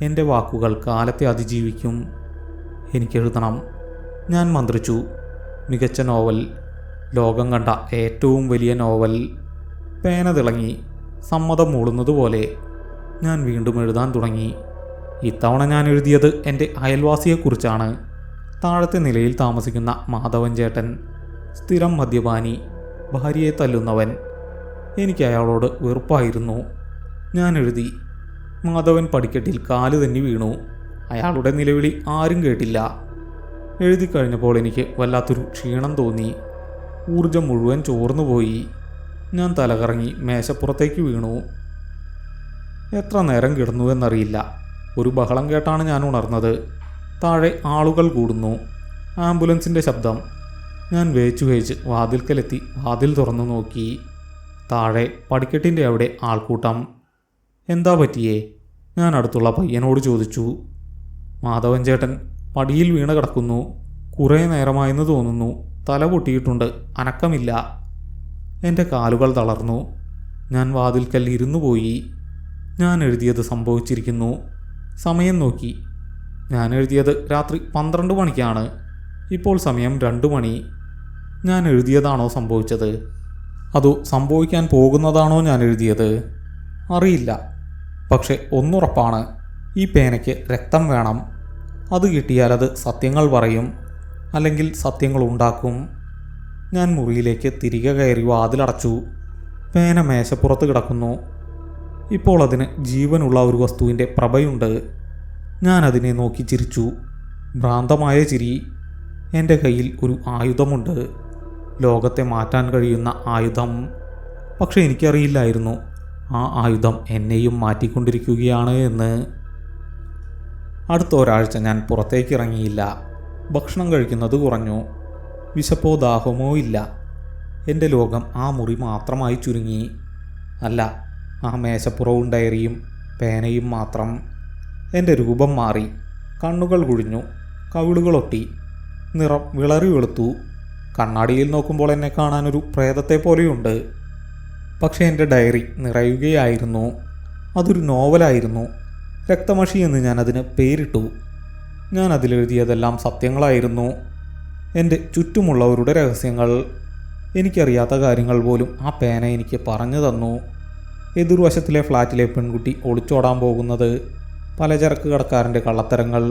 എൻ്റെ വാക്കുകൾ കാലത്തെ അതിജീവിക്കും. എനിക്കെഴുതണം. ഞാൻ മന്ത്രിച്ചു. മികച്ച നോവൽ, ലോകം കണ്ട ഏറ്റവും വലിയ നോവൽ. പേന തിളങ്ങി, സമ്മതം മൂളുന്നതുപോലെ. ഞാൻ വീണ്ടും എഴുതാൻ തുടങ്ങി. ഇത്തവണ ഞാൻ എഴുതിയത് എൻ്റെ അയൽവാസിയെക്കുറിച്ചാണ്. താഴത്തെ നിലയിൽ താമസിക്കുന്ന മാധവൻ ചേട്ടൻ. സ്ഥിരം മദ്യപാനി, ഭാര്യയെ തല്ലുന്നവൻ. എനിക്ക് അയാളോട് വെറുപ്പായിരുന്നു. ഞാൻ എഴുതി. മാധവൻ പടിക്കെട്ടിൽ കാല് തന്നെ വീണു. അയാളുടെ നിലവിളി ആരും കേട്ടില്ല. എഴുതി കഴിഞ്ഞപ്പോൾ എനിക്ക് വല്ലാത്തൊരു ക്ഷീണം തോന്നി. ഊർജം മുഴുവൻ ചോർന്നുപോയി. ഞാൻ തലകറങ്ങി മേശപ്പുറത്തേക്ക് വീണു. എത്ര നേരം കിടന്നുവെന്നറിയില്ല. ഒരു ബഹളം കേട്ടാണ് ഞാൻ ഉണർന്നത്. താഴെ ആളുകൾ കൂടുന്നു. ആംബുലൻസിൻ്റെ ശബ്ദം. ഞാൻ വേച്ച് വാതിൽക്കലെത്തി വാതിൽ തുറന്നു നോക്കി. താഴെ പടിക്കെട്ടിൻ്റെ അവിടെ ആൾക്കൂട്ടം. എന്താ പറ്റിയേ? ഞാൻ അടുത്തുള്ള പയ്യനോട് ചോദിച്ചു. മാധവൻ ചേട്ടൻ പടിയിൽ വീണ് കിടക്കുന്നു. കുറേ നേരമായെന്ന് തോന്നുന്നു. തല പൊട്ടിയിട്ടുണ്ട്, അനക്കമില്ല. എൻ്റെ കാലുകൾ തളർന്നു. ഞാൻ വാതിൽക്കൽ ഇരുന്നു പോയി. ഞാൻ എഴുതിയത് സംഭവിച്ചിരിക്കുന്നു. സമയം നോക്കി. ഞാൻ എഴുതിയത് രാത്രി 12 മണിക്കാണ്. ഇപ്പോൾ സമയം 2 മണി. ഞാൻ എഴുതിയതാണോ സംഭവിച്ചത്? അതോ സംഭവിക്കാൻ പോകുന്നതാണോ ഞാൻ എഴുതിയത്? അറിയില്ല. പക്ഷെ ഒന്നുറപ്പാണ്, ഈ പേനയ്ക്ക് രക്തം വേണം. അത് കിട്ടിയാൽ അത് സത്യങ്ങൾ പറയും, അല്ലെങ്കിൽ സത്യങ്ങൾ ഉണ്ടാക്കും. ഞാൻ മുറിയിലേക്ക് തിരികെ കയറി വാതിലടച്ചു. പേന മേശപ്പുറത്ത് കിടക്കുന്നു. ഇപ്പോൾ അതിന് ജീവനുള്ള ഒരു വസ്തുവിൻ്റെ പ്രഭയുണ്ട്. ഞാൻ അതിനെ നോക്കി ചിരിച്ചു. ഭ്രാന്തമായ ചിരി. എൻ്റെ കയ്യിൽ ഒരു ആയുധമുണ്ട്, ലോകത്തെ മാറ്റാൻ കഴിയുന്ന ആയുധം. പക്ഷെ എനിക്കറിയില്ലായിരുന്നു ആ ആയുധം എന്നെയും മാറ്റിക്കൊണ്ടിരിക്കുകയാണ് എന്ന്. അടുത്ത ഒരാഴ്ച ഞാൻ പുറത്തേക്കിറങ്ങിയില്ല. ഭക്ഷണം കഴിക്കുന്നത് കുറഞ്ഞു. വിശപ്പോ ദാഹമോ ഇല്ല. എൻ്റെ ലോകം ആ മുറി മാത്രമായി ചുരുങ്ങി. അല്ല, ആ മേശപ്പുറവും ഡയറിയും പേനയും മാത്രം. എൻ്റെ രൂപം മാറി. കണ്ണുകൾ കുഴിഞ്ഞു, കവിളുകളൊട്ടി, നിറം വിളറി വെളുത്തു. കണ്ണാടിയിൽ നോക്കുമ്പോൾ എന്നെ കാണാനൊരു പ്രേതത്തെ പോലെയുണ്ട്. പക്ഷേ എൻ്റെ ഡയറി നിറയുകയായിരുന്നു. അതൊരു നോവലായിരുന്നു. രക്തമഷി എന്ന് ഞാനതിന് പേരിട്ടു. ഞാൻ അതിലെഴുതിയതെല്ലാം സത്യങ്ങളായിരുന്നു. എൻ്റെ ചുറ്റുമുള്ളവരുടെ രഹസ്യങ്ങൾ. എനിക്കറിയാത്ത കാര്യങ്ങൾ പോലും ആ പേന എനിക്ക് പറഞ്ഞു തന്നു. എതിർവശത്തിലെ ഫ്ലാറ്റിലെ പെൺകുട്ടി ഒളിച്ചോടാൻ പോകുന്നത്, പലചരക്ക് കടക്കാരൻ്റെ കള്ളത്തരങ്ങൾ,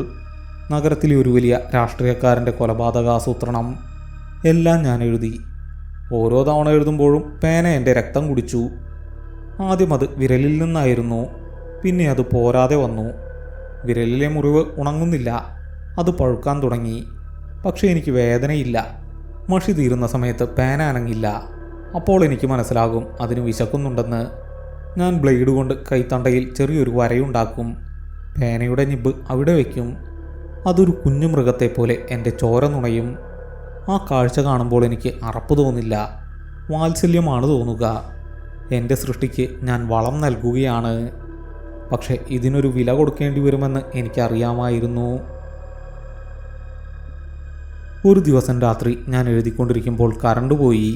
നഗരത്തിലെ ഒരു വലിയ രാഷ്ട്രീയക്കാരൻ്റെ കൊലപാതകാസൂത്രണം എല്ലാം ഞാൻ എഴുതി. ഓരോ തവണ എഴുതുമ്പോഴും പേന എൻ്റെ രക്തം കുടിച്ചു. ആദ്യം അത് വിരലിൽ നിന്നായിരുന്നു. പിന്നെ അത് പോരാതെ വന്നു. വിരലിലെ മുറിവ് ഉണങ്ങുന്നില്ല, അത് പഴുക്കാൻ തുടങ്ങി. പക്ഷേ എനിക്ക് വേദനയില്ല. മഷി തീരുന്ന സമയത്ത് പേന അനങ്ങില്ല. അപ്പോൾ എനിക്ക് മനസ്സിലാകും അതിന് വിശക്കുന്നുണ്ടെന്ന്. ഞാൻ ബ്ലേഡ് കൊണ്ട് കൈത്തണ്ടയിൽ ചെറിയൊരു വരയുണ്ടാക്കും. പേനയുടെ നിബ്ബ് അവിടെ വയ്ക്കും. അതൊരു കുഞ്ഞു മൃഗത്തെ പോലെ എൻ്റെ ചോര നുണയും. ആ കാഴ്ച കാണുമ്പോൾ എനിക്ക് അറപ്പ് തോന്നില്ല, വാത്സല്യമാണ് തോന്നുക. എൻ്റെ സൃഷ്ടിക്ക് ഞാൻ വളം നൽകുകയാണ്. പക്ഷെ ഇതിനൊരു വില കൊടുക്കേണ്ടി വരുമെന്ന് എനിക്കറിയാമായിരുന്നു. ഒരു ദിവസം രാത്രി ഞാൻ എഴുതിക്കൊണ്ടിരിക്കുമ്പോൾ കറണ്ട് പോയി.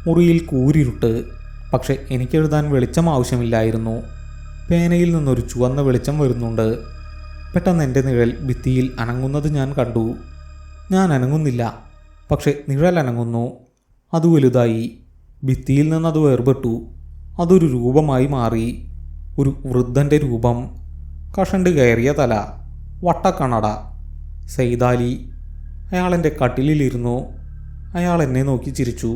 മുറിയിൽ കൂരിരുട്ട്. പക്ഷെ എനിക്കെഴുതാൻ വെളിച്ചം ആവശ്യമില്ലായിരുന്നു. പേനയിൽ നിന്നൊരു ചുവന്ന വെളിച്ചം വരുന്നുണ്ട്. പെട്ടെന്ന് എൻ്റെ നിഴൽ ഭിത്തിയിൽ അനങ്ങുന്നത് ഞാൻ കണ്ടു. ഞാൻ അനങ്ങുന്നില്ല, പക്ഷെ നിഴൽ അനങ്ങുന്നു. അത് വലുതായി. ഭിത്തിയിൽ നിന്നത് വേർപെട്ടു. അതൊരു രൂപമായി മാറി. ഒരു വൃദ്ധൻ്റെ രൂപം. കഷണ്ട് കയറിയ തല, വട്ടക്കണ്ണട. സെയ്താലി. അയാൾ എൻ്റെ കട്ടിലിലിരുന്നു. അയാൾ എന്നെ നോക്കി ചിരിച്ചു.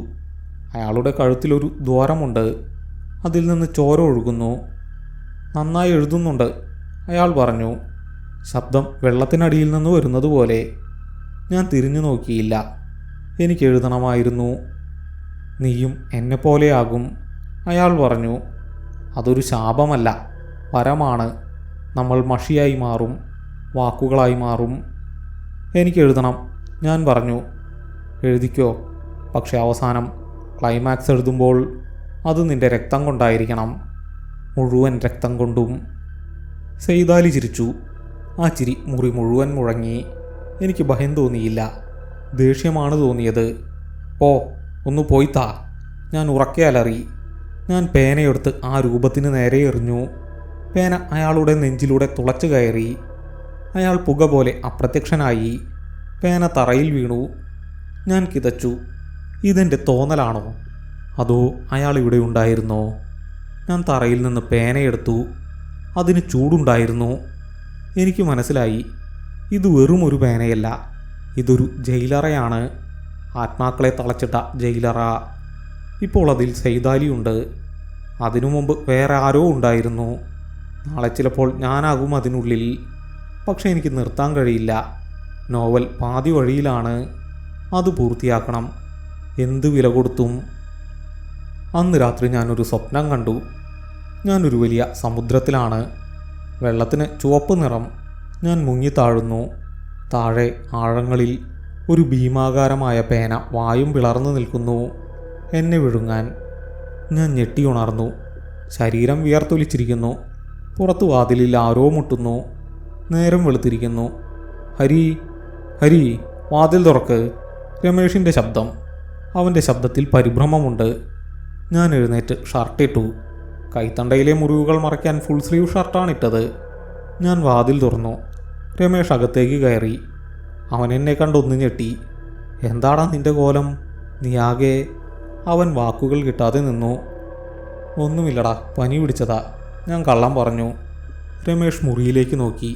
അയാളുടെ കഴുത്തിലൊരു ദ്വാരമുണ്ട്. അതിൽ നിന്ന് ചോര ഒഴുകുന്നു. നന്നായി എഴുതുന്നുണ്ട്, അയാൾ പറഞ്ഞു. ശബ്ദം വെള്ളത്തിനടിയിൽ നിന്ന് വരുന്നത് പോലെ. ഞാൻ തിരിഞ്ഞു നോക്കിയില്ല. എനിക്ക് എഴുതണമായിരുന്നു. നീയും എന്നെപ്പോലെയാകും, അയാൾ പറഞ്ഞു. അതൊരു ശാപമല്ല, വരമാണ്. നമ്മൾ മഷിയായി മാറും, വാക്കുകളായി മാറും. എനിക്ക് എഴുതണം, ഞാൻ പറഞ്ഞു. എഴുതിക്കോ, പക്ഷെ അവസാനം ക്ലൈമാക്സ് എഴുതുമ്പോൾ അത് നിന്റെ രക്തം കൊണ്ടായിരിക്കണം, മുഴുവൻ രക്തം കൊണ്ടും. സെയ്താലി ചിരിച്ചു. ആ ചിരി മുറി മുഴുവൻ മുഴങ്ങി. എനിക്ക് ഭയം തോന്നിയില്ല, ദേഷ്യമാണ് തോന്നിയത്. ഓ, ഒന്ന് പോയിത്താ, ഞാൻ ഉറക്കെ അലറി. ഞാൻ പേനയെടുത്ത് ആ രൂപത്തിന് നേരെ എറിഞ്ഞു. പേന അയാളുടെ നെഞ്ചിലൂടെ തുളച്ചു കയറി. അയാൾ പുക പോലെ അപ്രത്യക്ഷനായി. പേന തറയിൽ വീണു. ഞാൻ കിതച്ചു. ഇതെൻ്റെ തോന്നലാണോ, അതോ അയാൾ ഇവിടെ ഉണ്ടായിരുന്നോ? ഞാൻ തറയിൽ നിന്ന് പേനയെടുത്തു. അതിന് ചൂടുണ്ടായിരുന്നു. എനിക്ക് മനസ്സിലായി, ഇത് വെറും ഒരു പേനയല്ല, ഇതൊരു ജയിലറയാണ്. ആത്മാക്കളെ തളച്ചിട്ട ജയിലറ. ഇപ്പോൾ അതിൽ സെയ്താലിയുണ്ട്. അതിനു മുമ്പ് വേറെ ആരോ ഉണ്ടായിരുന്നു. നാളെ ചിലപ്പോൾ ഞാനാകും അതിനുള്ളിൽ. പക്ഷെ എനിക്ക് നിർത്താൻ കഴിയില്ല. നോവൽ പാതി വഴിയിലാണ്. അത് പൂർത്തിയാക്കണം, എന്ത് വില കൊടുത്തും. അന്ന് രാത്രി ഞാനൊരു സ്വപ്നം കണ്ടു. ഞാനൊരു വലിയ സമുദ്രത്തിലാണ്. വെള്ളത്തിന് ചുവപ്പ് നിറം. ഞാൻ മുങ്ങിത്താഴുന്നു. താഴെ ആഴങ്ങളിൽ ഒരു ഭീമാകാരമായ പേന വായും പിളർന്നു നിൽക്കുന്നു, എന്നെ വിഴുങ്ങാൻ. ഞാൻ ഞെട്ടിയുണർന്നു. ശരീരം വിയർത്തൊലിച്ചിരിക്കുന്നു. പുറത്തു വാതിലിൽ ആരോ മുട്ടുന്നു. നേരം വെളുത്തിരിക്കുന്നു. ഹരി, ഹരി, വാതിൽ തുറക്ക്. രമേഷിൻ്റെ ശബ്ദം. അവൻ്റെ ശബ്ദത്തിൽ പരിഭ്രമമുണ്ട്. ഞാൻ എഴുന്നേറ്റ് ഷർട്ടിട്ടു. കൈത്തണ്ടയിലെ മുറിവുകൾ മറയ്ക്കാൻ ഫുൾ സ്ലീവ് ഷർട്ടാണിട്ടത്. ഞാൻ വാതിൽ തുറന്നു. രമേഷ് അകത്തേക്ക് കയറി. അവൻ എന്നെ കണ്ടൊന്ന് ഞെട്ടി. എന്താടാ നിന്റെ കോലം, നീ ആകെ. അവൻ വാക്കുകൾ കിട്ടാതെ നിന്നു. ഒന്നുമില്ലടാ, പനി പിടിച്ചതാ, ഞാൻ കള്ളം പറഞ്ഞു. രമേഷ് മുറിയിലേക്ക് നോക്കി.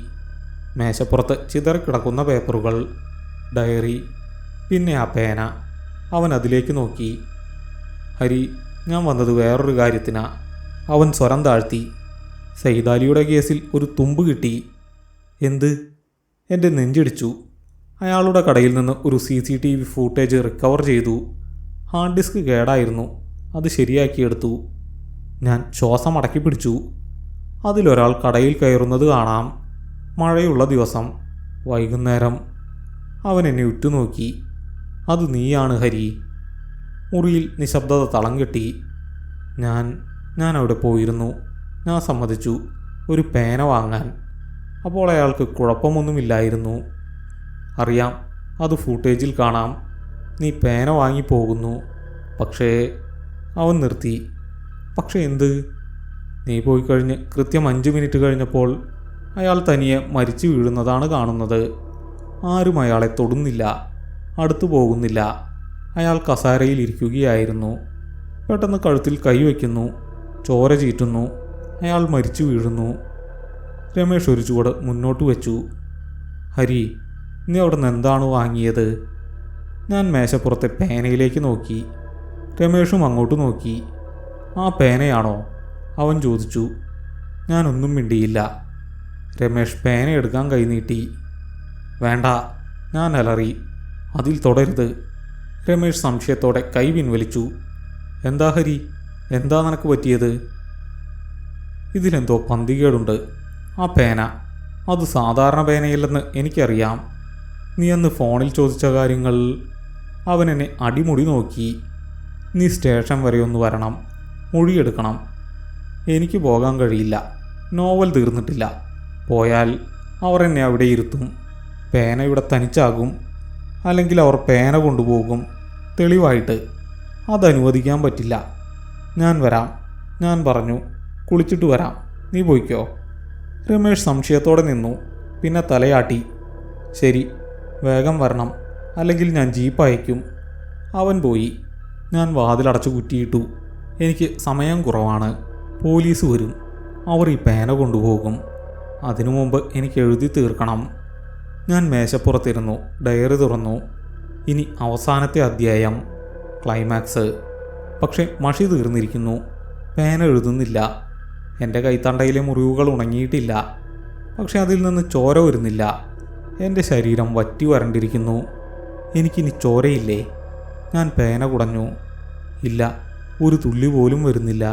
മേശപ്പുറത്ത് ചിതറിക്കിടക്കുന്ന പേപ്പറുകൾ, ഡയറി, പിന്നെ ആ പേന. അവൻ അതിലേക്ക് നോക്കി. ഹരി, ഞാൻ വന്നത് വേറൊരു കാര്യത്തിനാ. അവൻ സ്വരം താഴ്ത്തി. സെയ്താലിയുടെ കേസിൽ ഒരു തുമ്പ് കിട്ടി. എന്ത്? എൻ്റെ നെഞ്ചിടിച്ചു. അയാളുടെ കടയിൽ നിന്ന് ഒരു CCTV ഫൂട്ടേജ് റിക്കവർ ചെയ്തു. ഹാർഡ് ഡിസ്ക് കേടായിരുന്നു, അത് ശരിയാക്കിയെടുത്തു. ഞാൻ ശ്വാസം അടക്കി പിടിച്ചു. അതിലൊരാൾ കടയിൽ കയറുന്നത് കാണാം. മഴയുള്ള ദിവസം, വൈകുന്നേരം. അവൻ എന്നെ ഉറ്റുനോക്കി. അത് നീയാണ് ഹരി. മുറിയിൽ നിശബ്ദത തളം കെട്ടി. ഞാൻ അവിടെ പോയിരുന്നു. ഞാൻ സമ്മതിച്ചു, ഒരു പേന വാങ്ങാൻ. അപ്പോൾ അയാൾക്ക് കുഴപ്പമൊന്നുമില്ലായിരുന്നു. അറിയാം, അത് ഫൂട്ടേജിൽ കാണാം. നീ പേന വാങ്ങി പോകുന്നു. പക്ഷേ അവൻ നിർത്തി. പക്ഷേ എന്ത്? നീ പോയി കഴിഞ്ഞ് കൃത്യം 5 മിനിറ്റ് കഴിഞ്ഞപ്പോൾ അയാൾ തനിയെ മരിച്ചു വീഴുന്നതാണ് കാണുന്നത്. ആരും അയാളെ തൊടുന്നില്ല, അടുത്തു പോകുന്നില്ല. അയാൾ കസാരയിൽ ഇരിക്കുകയായിരുന്നു. പെട്ടെന്ന് കഴുത്തിൽ കൈവയ്ക്കുന്നു. ചോര ചീറ്റുന്നു. അയാൾ മരിച്ചു വീഴുന്നു. രമേഷ് ഒരു ചുവട് മുന്നോട്ട് വെച്ചു. ഹരി, നീ അവിടെ നിന്ന് എന്താണ് വാങ്ങിയത്? ഞാൻ മേശപ്പുറത്തെ പേനയിലേക്ക് നോക്കി. രമേഷും അങ്ങോട്ട് നോക്കി. ആ പേനയാണോ? അവൻ ചോദിച്ചു. ഞാനൊന്നും മിണ്ടിയില്ല. രമേഷ് പേന എടുക്കാൻ കൈനീട്ടി. വേണ്ട, ഞാൻ അലറി. അതിൽ തൊടരുത്. രമേഷ് സംശയത്തോടെ കൈ പിൻവലിച്ചു. എന്താ ഹരി, എന്താ നിനക്ക് പറ്റിയത്? ഇതിലെന്തോ പന്തികേടുണ്ട്. ആ പേന, അത് സാധാരണ പേനയല്ലെന്ന് എനിക്കറിയാം. നീ അന്ന് ഫോണിൽ ചോദിച്ച കാര്യങ്ങൾ. അവൻ എന്നെ അടിമുടി നോക്കി. നീ സ്റ്റേഷൻ വരെ ഒന്ന് വരണം, മൊഴിയെടുക്കണം. എനിക്ക് പോകാൻ കഴിയില്ല, നോവൽ തീർന്നിട്ടില്ല. പോയാൽ അവർ എന്നെ അവിടെ ഇരുത്തും. പേന ഇവിടെ തനിച്ചാകും. അല്ലെങ്കിൽ അവർ പേന കൊണ്ടുപോകും, തെളിവായിട്ട്. അതനുവദിക്കാൻ പറ്റില്ല. ഞാൻ വരാം, ഞാൻ പറഞ്ഞു. കുളിച്ചിട്ട് വരാം, നീ പോയിക്കോ. രമേഷ് സംശയത്തോടെ നിന്നു. പിന്നെ തലയാട്ടി. ശരി, വേഗം വരണം, അല്ലെങ്കിൽ ഞാൻ ജീപ്പ് അയക്കും. അവൻ പോയി. ഞാൻ വാതിലടച്ചു കുറ്റിയിട്ടു. എനിക്ക് സമയം കുറവാണ്. പോലീസ് വരും. അവർ ഈ പേന കൊണ്ടുപോകും. അതിനു മുമ്പ് എനിക്ക് എഴുതി തീർക്കണം. ഞാൻ മേശപ്പുറത്തിരുന്നു. ഡയറി തുറന്നു. ഇനി അവസാനത്തെ അധ്യായം, ക്ലൈമാക്സ്. പക്ഷെ മഷി തീർന്നിരിക്കുന്നു. പേന എഴുതുന്നില്ല. എൻ്റെ കൈത്തണ്ടയിലെ മുറിവുകൾ ഉണങ്ങിയിട്ടില്ല. പക്ഷെ അതിൽ നിന്ന് ചോര വരുന്നില്ല. എൻ്റെ ശരീരം വറ്റി വരണ്ടിരിക്കുന്നു. എനിക്കിനി ചോരയില്ലേ? ഞാൻ പേന കുടഞ്ഞു. ഇല്ല, ഒരു തുള്ളി പോലും വരുന്നില്ല.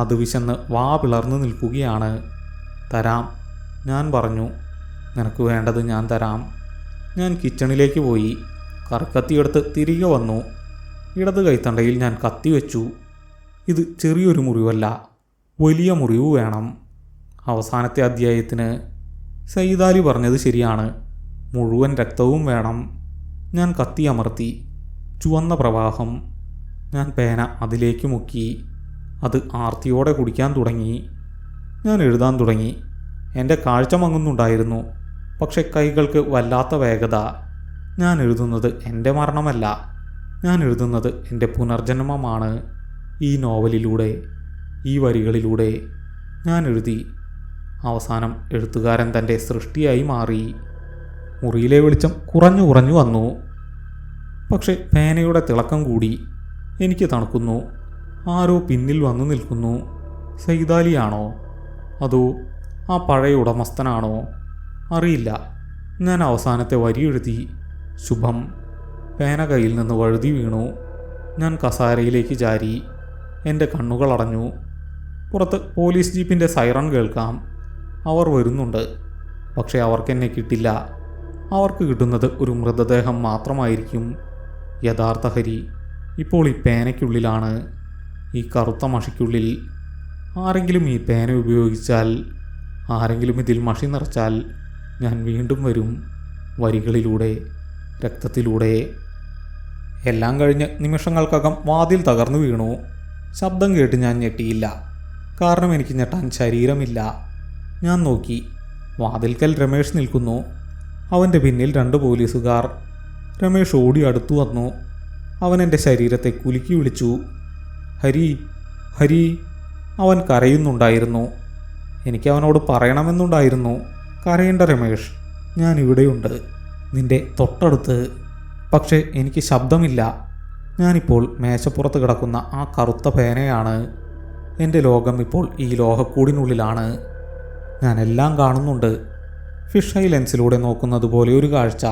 അത് വിശന്ന് വാ പിളർന്നു നിൽക്കുകയാണ്. തരാം, ഞാൻ പറഞ്ഞു. നിനക്ക് വേണ്ടത് ഞാൻ തരാം. ഞാൻ കിച്ചണിലേക്ക് പോയി. കറിക്കത്തിയെടുത്ത് തിരികെ വന്നു. ഇടത് കൈത്തണ്ടയിൽ ഞാൻ കത്തി വെച്ചു. ഇത് ചെറിയൊരു മുറിവല്ല, വലിയ മുറിവ് വേണം. അവസാനത്തെ അധ്യായത്തിന് സയ്യിദാലി പറഞ്ഞത് ശരിയാണ്. മുഴുവൻ രക്തവും വേണം. ഞാൻ കത്തി അമർത്തി. ചുവന്ന പ്രവാഹം. ഞാൻ പേന അതിലേക്ക് മുക്കി. അത് ആർത്തിയോടെ കുടിക്കാൻ തുടങ്ങി. ഞാൻ എഴുതാൻ തുടങ്ങി. എൻ്റെ കാഴ്ച മങ്ങുന്നുണ്ടായിരുന്നു. പക്ഷെ കൈകൾക്ക് വല്ലാത്ത വേഗത. ഞാൻ എഴുതുന്നത് എൻ്റെ മരണമല്ല. ഞാൻ എഴുതുന്നത് എൻ്റെ പുനർജന്മമാണ്. ഈ നോവലിലൂടെ, ഈ വരികളിലൂടെ ഞാൻ എഴുതി. അവസാനം എഴുത്തുകാരൻ തൻ്റെ സൃഷ്ടിയായി മാറി. മുറിയിലെ വെളിച്ചം കുറഞ്ഞു കുറഞ്ഞു വന്നു. പക്ഷെ പേനയുടെ തിളക്കം കൂടി. എനിക്ക് തണുക്കുന്നു. ആരോ പിന്നിൽ വന്നു നിൽക്കുന്നു. സയ്യിദാലിയാണോ? അതോ ആ പഴയ ഉടമസ്ഥനാണോ? അറിയില്ല. ഞാൻ അവസാനത്തെ വരി എഴുതി. ശുഭം. പേന കയ്യിൽ നിന്ന് വഴുതി വീണു. ഞാൻ കസാരയിലേക്ക് ചാരി. എൻ്റെ കണ്ണുകൾ അടഞ്ഞു. പുറത്ത് പോലീസ് ജീപ്പിൻ്റെ സൈറൺ കേൾക്കാം. അവർ വരുന്നുണ്ട്. പക്ഷേ അവർക്കെന്നെ കിട്ടില്ല. അവർക്ക് കിട്ടുന്നത് ഒരു മൃതദേഹം മാത്രമായിരിക്കും. യഥാർത്ഥ ഹരി ഇപ്പോൾ ഈ പേനയ്ക്കുള്ളിലാണ്, ഈ കറുത്ത മഷിക്കുള്ളിൽ. ആരെങ്കിലും ഈ പേന ഉപയോഗിച്ചാൽ, ആരെങ്കിലും ഇതിൽ മഷി നിറച്ചാൽ ഞാൻ വീണ്ടും വരും. വരികളിലൂടെ, രക്തത്തിലൂടെ. എല്ലാം കഴിഞ്ഞ് നിമിഷങ്ങൾക്കകം വാതിൽ തകർന്നു വീണു. ശബ്ദം കേട്ട് ഞാൻ ഞെട്ടിയില്ല. കാരണം എനിക്ക് ഞെട്ടാൻ ശരീരമില്ല. ഞാൻ നോക്കി. വാതിൽക്കൽ രമേഷ് നിൽക്കുന്നു. അവൻ്റെ പിന്നിൽ 2 പോലീസുകാർ. രമേഷ് ഓടി അടുത്തു വന്നു. അവൻ എൻ്റെ ശരീരത്തെ കുലുക്കി വിളിച്ചു. ഹരി, ഹരി. അവൻ കരയുന്നുണ്ടായിരുന്നു. എനിക്ക് അവനോട് പറയണമെന്നുണ്ടായിരുന്നു. കരയേണ്ട രമേഷ്, ഞാൻ ഇവിടെയുണ്ട്, നിൻ്റെ തൊട്ടടുത്ത്. പക്ഷേ എനിക്ക് ശബ്ദമില്ല. ഞാനിപ്പോൾ മേശപ്പുറത്ത് കിടക്കുന്ന ആ കറുത്ത പേനയാണ്. എൻ്റെ ലോകം ഇപ്പോൾ ഈ ലോഹക്കൂടിനുള്ളിലാണ്. ഞാനെല്ലാം കാണുന്നുണ്ട്. ഫിഷ് ഐ ലെൻസിലൂടെ നോക്കുന്നത് പോലെ ഒരു കാഴ്ച.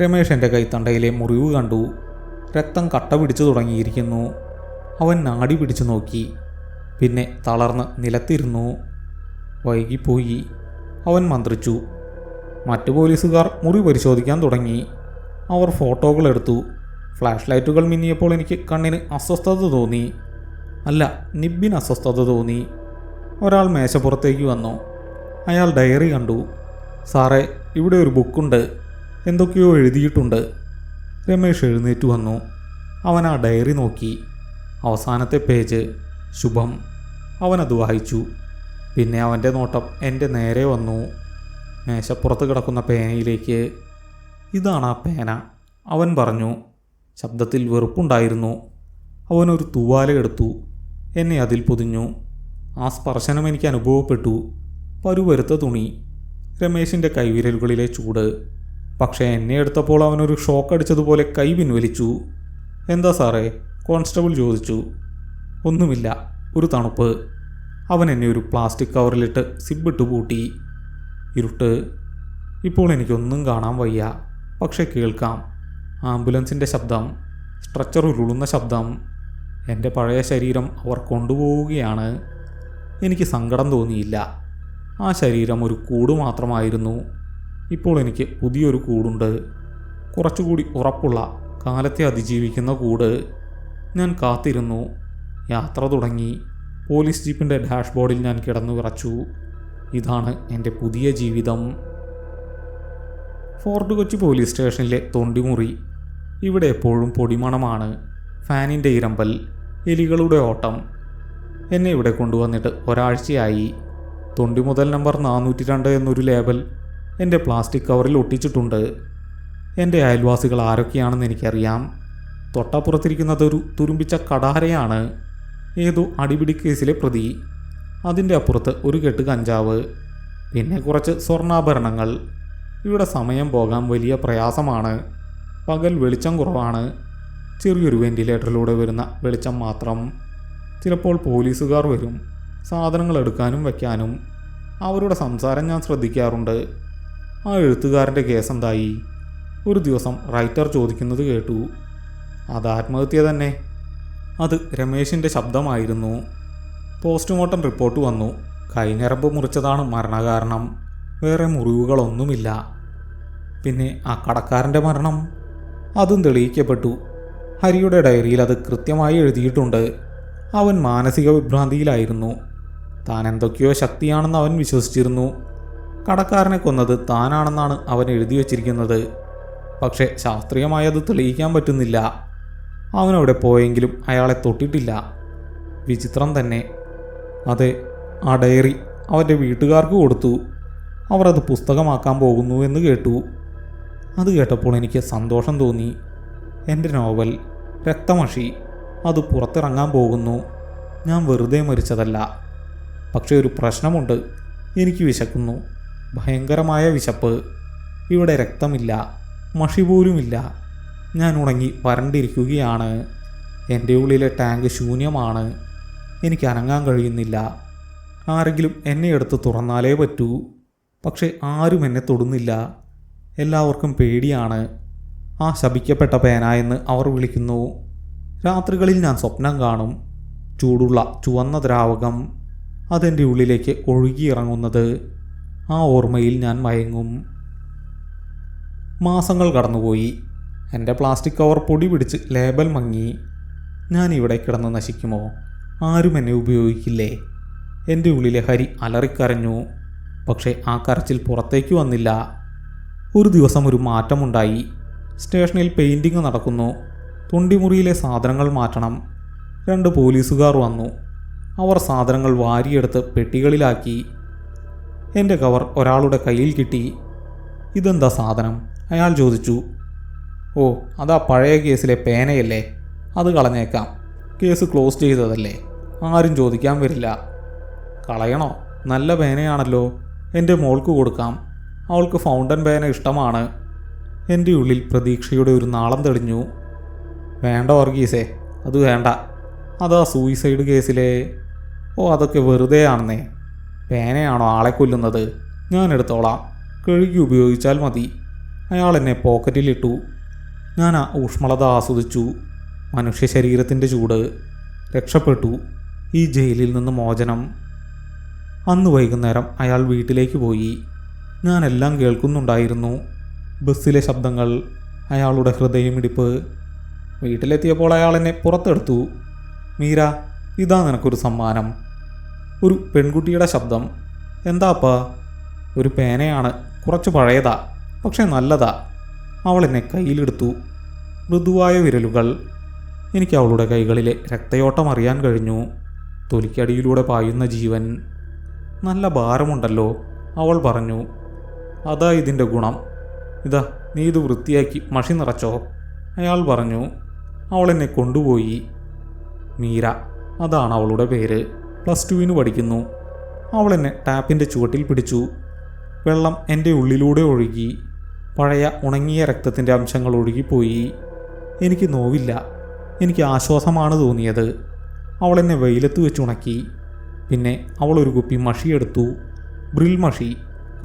രമേഷ് എൻ്റെ കൈത്തണ്ടയിലെ മുറിവ് കണ്ടു. രക്തം കട്ട പിടിച്ചു തുടങ്ങിയിരിക്കുന്നു. അവൻ നാടി പിടിച്ചു നോക്കി. പിന്നെ തളർന്ന് നിലത്തിരുന്നു. വൈകിപ്പോയി, അവൻ മന്ത്രിച്ചു. മറ്റു പോലീസുകാർ മുറി പരിശോധിക്കാൻ തുടങ്ങി. അവർ ഫോട്ടോകൾ എടുത്തു. ഫ്ലാഷ് ലൈറ്റുകൾ മിന്നിയപ്പോൾ എനിക്ക് കണ്ണിന് അസ്വസ്ഥത തോന്നി. അല്ല, നിബ്ബിന് അസ്വസ്ഥത തോന്നി. ഒരാൾ മേശപ്പുറത്തേക്ക് വന്നു. അയാൾ ഡയറി കണ്ടു. സാറേ, ഇവിടെ ഒരു ബുക്കുണ്ട്, എന്തൊക്കെയോ എഴുതിയിട്ടുണ്ട്. രമേഷ് എഴുന്നേറ്റ് വന്നു. അവൻ ആ ഡയറി നോക്കി. അവസാനത്തെ പേജ് ശുഭം. അവനത് വായിച്ചു. പിന്നെ അവൻ്റെ നോട്ടം എൻ്റെ നേരെ വന്നു. മേശപ്പുറത്ത് കിടക്കുന്ന പേനയിലേക്ക്. ഇതാണ് ആ പേന, അവൻ പറഞ്ഞു. ശബ്ദത്തിൽ വെറുപ്പുണ്ടായിരുന്നു. അവനൊരു തൂവാല എടുത്തു. എന്നെ അതിൽ പൊതിഞ്ഞു. ആ സ്പർശനം എനിക്ക് അനുഭവപ്പെട്ടു. പരുവരുത്ത തുണി, രമേശിൻ്റെ കൈവിരലുകളിലെ ചൂട്. പക്ഷേ എന്നെ എടുത്തപ്പോൾ അവനൊരു ഷോക്ക് അടിച്ചതുപോലെ കൈ പിൻവലിച്ചു. എന്താ സാറേ, കോൺസ്റ്റബിൾ ചോദിച്ചു. ഒന്നുമില്ല, ഒരു തണുപ്പ്. അവൻ എന്നെ ഒരു പ്ലാസ്റ്റിക് കവറിലിട്ട് സിബിട്ട് പൂട്ടി. ഇരുട്ട്. ഇപ്പോൾ എനിക്കൊന്നും കാണാൻ വയ്യ, പക്ഷേ കേൾക്കാം. ആംബുലൻസിൻ്റെ ശബ്ദം, സ്ട്രെച്ചർ ഉരുളുന്ന ശബ്ദം. എൻ്റെ പഴയ ശരീരം അവർ കൊണ്ടുപോവുകയാണ്. എനിക്ക് സങ്കടം തോന്നിയില്ല. ആ ശരീരം ഒരു കൂട് മാത്രമായിരുന്നു. ഇപ്പോൾ എനിക്ക് പുതിയൊരു കൂടുണ്ട്. കുറച്ചുകൂടി ഉറപ്പുള്ള, കാലത്തെ അതിജീവിക്കുന്ന കൂട്. ഞാൻ കാത്തിരുന്നു. യാത്ര തുടങ്ങി. പോലീസ് ജീപ്പിൻ്റെ ഡാഷ്ബോർഡിൽ ഞാൻ കിടന്നു വിറച്ചു. ഇതാണ് എൻ്റെ പുതിയ ജീവിതം. ഫോർട്ട് കൊച്ചി പോലീസ് സ്റ്റേഷനിലെ തൊണ്ടിമുറി. ഇവിടെ എപ്പോഴും പൊടിമണമാണ്. ഫാനിൻ്റെ ഇരമ്പൽ, എലികളുടെ ഓട്ടം. എന്നെ ഇവിടെ കൊണ്ടുവന്നിട്ട് ഒരാഴ്ചയായി. തൊണ്ടി മുതൽ നമ്പർ 402 എന്നൊരു ലേബൽ എൻ്റെ പ്ലാസ്റ്റിക് കവറിൽ ഒട്ടിച്ചിട്ടുണ്ട്. എൻ്റെ അയൽവാസികൾ ആരൊക്കെയാണെന്ന് എനിക്കറിയാം. തൊട്ടപ്പുറത്തിരിക്കുന്നതൊരു തുരുമ്പിച്ച കടാരയാണ്, ഏതോ അടിപിടി കേസിലെ പ്രതി. അതിൻ്റെ അപ്പുറത്ത് ഒരു കെട്ട് കഞ്ചാവ്, പിന്നെ കുറച്ച് സ്വർണ്ണാഭരണങ്ങൾ. ഇവിടെ സമയം പോകാൻ വലിയ പ്രയാസമാണ്. പകൽ വെളിച്ചം കുറവാണ്. ചെറിയൊരു വെന്റിലേറ്ററിലൂടെ വരുന്ന വെളിച്ചം മാത്രം. ചിലപ്പോൾ പോലീസുകാർ വരും, സാധനങ്ങൾ എടുക്കാനും വയ്ക്കാനും. അവരുടെ സംസാരം ഞാൻ ശ്രദ്ധിക്കാറുണ്ട്. ആ എഴുത്തുകാരൻ്റെ കേസ് എന്തായി? ഒരു ദിവസം റൈറ്റർ ചോദിക്കുന്നത് കേട്ടു. അത് ആത്മഹത്യ തന്നെ. അത് രമേശിൻ്റെ ശബ്ദമായിരുന്നു. പോസ്റ്റ്മോർട്ടം റിപ്പോർട്ട് വന്നു. കൈഞ്ഞരമ്പ് മുറിച്ചതാണ് മരണകാരണം. വേറെ മുറിവുകളൊന്നുമില്ല. പിന്നെ ആ കടക്കാരൻ്റെ മരണം, അതും തെളിയിക്കപ്പെട്ടു. ഹരിയുടെ ഡയറിയിൽ അത് കൃത്യമായി എഴുതിയിട്ടുണ്ട്. അവൻ മാനസിക വിഭ്രാന്തിയിലായിരുന്നു. താൻ എന്തൊക്കെയോ ശക്തിയാണെന്ന് അവൻ വിശ്വസിച്ചിരുന്നു. കടക്കാരനെ കൊന്നത് താനാണെന്നാണ് അവൻ എഴുതി വച്ചിരിക്കുന്നത്. പക്ഷേ ശാസ്ത്രീയമായി അത് തെളിയിക്കാൻ പറ്റുന്നില്ല. അവനവിടെ പോയെങ്കിലും അയാളെ തൊട്ടിട്ടില്ല. വിചിത്രം തന്നെ. അതെ, ആ ഡയറി അവൻ്റെ വീട്ടുകാർക്ക് കൊടുത്തു. അവർ അത് പുസ്തകമാക്കാൻ പോകുന്നു എന്ന് കേട്ടു. അത് കേട്ടപ്പോൾ എനിക്ക് സന്തോഷം തോന്നി. എൻ്റെ നോവൽ രക്തമഷി, അത് പുറത്തിറങ്ങാൻ പോകുന്നു. ഞാൻ വെറുതെ മരിച്ചതല്ല. പക്ഷേ ഒരു പ്രശ്നമുണ്ട്. എനിക്ക് വിശക്കുന്നു, ഭയങ്കരമായ വിശപ്പ്. ഇവിടെ രക്തമില്ല, മഷി പോലുമില്ല. ഞാൻ ഉണങ്ങി വരണ്ടിരിക്കുകയാണ്. എൻ്റെ ഉള്ളിലെ ടാങ്ക് ശൂന്യമാണ്. എനിക്ക് അനങ്ങാൻ കഴിയുന്നില്ല. ആരെങ്കിലും എന്നെ എടുത്ത് തുറന്നാലേ പറ്റൂ. പക്ഷേ ആരും എന്നെ തൊടുന്നില്ല. എല്ലാവർക്കും പേടിയാണ്. ആ ശപിക്കപ്പെട്ട പേന എന്ന് അവർ വിളിക്കുന്നു. രാത്രികളിൽ ഞാൻ സ്വപ്നം കാണും. ചൂടുള്ള ചുവന്ന ദ്രാവകം, അതെൻ്റെ ഉള്ളിലേക്ക് ഒഴുകിയിറങ്ങുന്നത്. ആ ഓർമ്മയിൽ ഞാൻ മയങ്ങും. മാസങ്ങൾ കടന്നുപോയി. എൻ്റെ പ്ലാസ്റ്റിക് കവർ പൊടി പിടിച്ച് ലേബൽ മങ്ങി. ഞാൻ ഇവിടെ കിടന്ന് നശിക്കുമോ? ആരും എന്നെ ഉപയോഗിക്കില്ലേ? എൻ്റെ ഉള്ളിലെ ഹരി അലറിക്കരഞ്ഞു. പക്ഷേ ആ കരച്ചിൽ പുറത്തേക്ക് വന്നില്ല. ഒരു ദിവസം ഒരു മാറ്റമുണ്ടായി. സ്റ്റേഷനിൽ പെയിൻറ്റിങ് നടക്കുന്നു. തൊണ്ടിമുറിയിലെ സാധനങ്ങൾ മാറ്റണം. 2 പോലീസുകാർ വന്നു. അവർ സാധനങ്ങൾ വാരിയെടുത്ത് പെട്ടികളിലാക്കി. എൻ്റെ കവർ ഒരാളുടെ കയ്യിൽ കിട്ടി. ഇതെന്താ സാധനം? അയാൾ ചോദിച്ചു. ഓ, അതാ പഴയ കേസിലെ പേനയല്ലേ, അത് കളഞ്ഞേക്കാം. കേസ് ക്ലോസ് ചെയ്തതല്ലേ, ആരും ചോദിക്കാൻ വരില്ല. കളയണോ? നല്ല പേനയാണല്ലോ, എൻ്റെ മോൾക്ക് കൊടുക്കാം. അവൾക്ക് ഫൗണ്ടൻ പേന ഇഷ്ടമാണ്. എൻ്റെ ഉള്ളിൽ പ്രതീക്ഷയുടെ ഒരു നാളം തെളിഞ്ഞു. വേണ്ട വർഗീസേ, അത് വേണ്ട. അതാ സൂയിസൈഡ് കേസിലെ. ഓ, അതൊക്കെ വെറുതെ ആണെന്നേ. പേനയാണോ ആളെ കൊല്ലുന്നത്? ഞാൻ എടുത്തോളാം. കഴുകി ഉപയോഗിച്ചാൽ മതി. അയാൾ എന്നെ പോക്കറ്റിലിട്ടു. ഞാൻ ആ ഊഷ്മളത ആസ്വദിച്ചു. മനുഷ്യ ശരീരത്തിൻ്റെ ചൂട്. രക്ഷപ്പെട്ടു. ഈ ജയിലിൽ നിന്ന് മോചനം. അന്ന് വൈകുന്നേരം അയാൾ വീട്ടിലേക്ക് പോയി. ഞാനെല്ലാം കേൾക്കുന്നുണ്ടായിരുന്നു. ബസ്സിലെ ശബ്ദങ്ങൾ, അയാളുടെ ഹൃദയമിടിപ്പ്. വീട്ടിലെത്തിയപ്പോൾ അയാൾ എന്നെ പുറത്തെടുത്തു. മീര, ഇതാ നിനക്കൊരു സമ്മാനം. ഒരു പെൺകുട്ടിയുടെ ശബ്ദം. എന്താപ്പാ? ഒരു പേനയാണ്. കുറച്ച് പഴയതാ, പക്ഷേ നല്ലതാ. അവൾ എന്നെ കയ്യിലെടുത്തു. മൃദുവായ വിരലുകൾ. എനിക്ക് അവളുടെ കൈകളിലെ രക്തയോട്ടം അറിയാൻ കഴിഞ്ഞു. തൊലിക്കടിയിലൂടെ പായുന്ന ജീവൻ. നല്ല ഭാരമുണ്ടല്ലോ, അവൾ പറഞ്ഞു. അതാ ഇതിൻ്റെ ഗുണം. ഇതാ, നീ ഇത് വൃത്തിയാക്കി മഷി നിറച്ചോ, അയാൾ പറഞ്ഞു. അവൾ എന്നെ കൊണ്ടുപോയി. മീര, അതാണ് അവളുടെ പേര്. +2 പഠിക്കുന്നു. അവൾ എന്നെ ടാപ്പിൻ്റെ ചുവട്ടിൽ പിടിച്ചു. വെള്ളം എൻ്റെ ഉള്ളിലൂടെ ഒഴുകി. പഴയ ഉണങ്ങിയ രക്തത്തിൻ്റെ അംശങ്ങൾ ഒഴുകിപ്പോയി. എനിക്ക് നോവില്ല. എനിക്ക് ആശ്വാസമാണ് തോന്നിയത്. അവൾ എന്നെ വെയിലത്ത് വെച്ചുണക്കി. പിന്നെ അവൾ ഒരു കുപ്പി മഷിയെടുത്തു. ബ്രിൽ മഷി,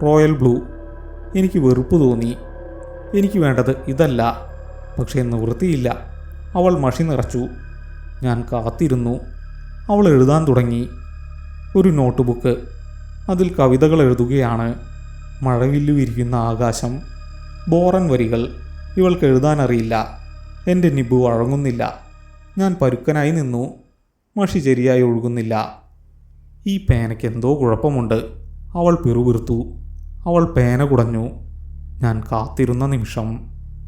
റോയൽ ബ്ലൂ. എനിക്ക് വെറുപ്പ് തോന്നി. എനിക്ക് വേണ്ടത് ഇതല്ല. പക്ഷേ നിവൃത്തിയില്ല. അവൾ മഷി നിറച്ചു. ഞാൻ കാത്തിരുന്നു. അവൾ എഴുതാൻ തുടങ്ങി. ഒരു നോട്ട് ബുക്ക്. അതിൽ കവിതകൾ എഴുതുകയാണ്. മഴവില്ലു വിരിക്കുന്ന ആകാശം. ബോറൻ വരികൾ. ഇവൾക്ക് എഴുതാനറിയില്ല. എൻ്റെ നിബ് വഴങ്ങുന്നില്ല. ഞാൻ പരുക്കനായി നിന്നു. മഷി ശരിയായി ഒഴുകുന്നില്ല. ഈ പേനയ്ക്ക് എന്തോ കുഴപ്പമുണ്ട്, അവൾ പിറുപിറുത്തു. അവൾ പേന കുടഞ്ഞു. ഞാൻ കാത്തിരുന്ന നിമിഷം.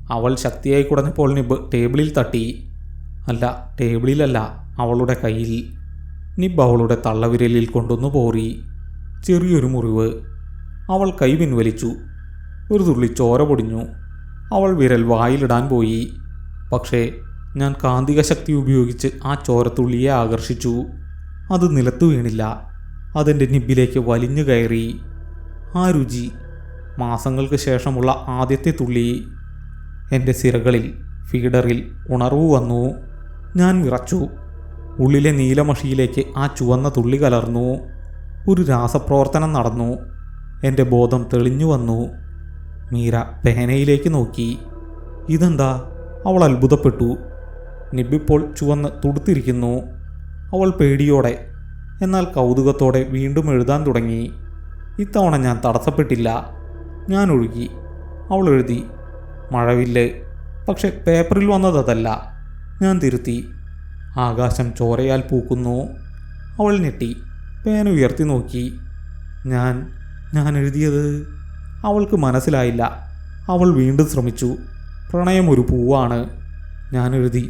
അവൾ ശക്തിയായി കുടഞ്ഞപ്പോൾ നിബ് ടേബിളിൽ തട്ടി. അല്ല, ടേബിളിലല്ല, അവളുടെ കയ്യിൽ. നിബ് അവളുടെ തള്ളവിരലിൽ കൊണ്ടൊന്നു പോറി. ചെറിയൊരു മുറിവ്. അവൾ കൈ പിൻവലിച്ചു. ഒരു തുള്ളി ചോര പൊടിഞ്ഞു. അവൾ വിരൽ വായിലിടാൻ പോയി. പക്ഷേ ഞാൻ കാന്തിക ശക്തി ഉപയോഗിച്ച് ആ ചോരത്തുള്ളിയെ ആകർഷിച്ചു. അത് നിലത്തു വീണില്ല. അതെൻ്റെ നിബിലേക്ക് വലിഞ്ഞു കയറി. ആ രുചി. മാസങ്ങൾക്ക് ശേഷമുള്ള ആദ്യത്തെ തുള്ളി. എൻ്റെ സിരകളിൽ, ഫീഡറിൽ ഉണർവ് വന്നു. ഞാൻ വിറച്ചു. ഉള്ളിലെ നീലമഷിയിലേക്ക് ആ ചുവന്ന തുള്ളി കലർന്നു. ഒരു രാസപ്രവർത്തനം നടന്നു. എൻ്റെ ബോധം തെളിഞ്ഞു വന്നു. മീര പേനയിലേക്ക് നോക്കി. ഇതെന്താ? അവൾ അത്ഭുതപ്പെട്ടു. നിബിപ്പോൾ ചുവന്ന് തുടുത്തിരിക്കുന്നു. അവൾ പേടിയോടെ, എന്നാൽ കൗതുകത്തോടെ വീണ്ടും എഴുതാൻ തുടങ്ങി. ഇത്തവണ ഞാൻ തടസ്സപ്പെട്ടില്ല. ഞാൻ ഒഴുകി. അവൾ എഴുതി. മഴവില്ല്. പക്ഷെ പേപ്പറിൽ വന്നതല്ല. ഞാൻ തിരുത്തി. ആകാശം ചോരയാൽ പൂക്കുന്നു. അവൾ ഞെട്ടി. പേന ഉയർത്തി നോക്കി. ഞാൻ എഴുതിയത്. അവൾക്ക് മനസ്സിലായില്ല. അവൾ വീണ്ടും ശ്രമിച്ചു. പ്രണയമൊരു പൂവാണ്. ഞാൻ എഴുതി.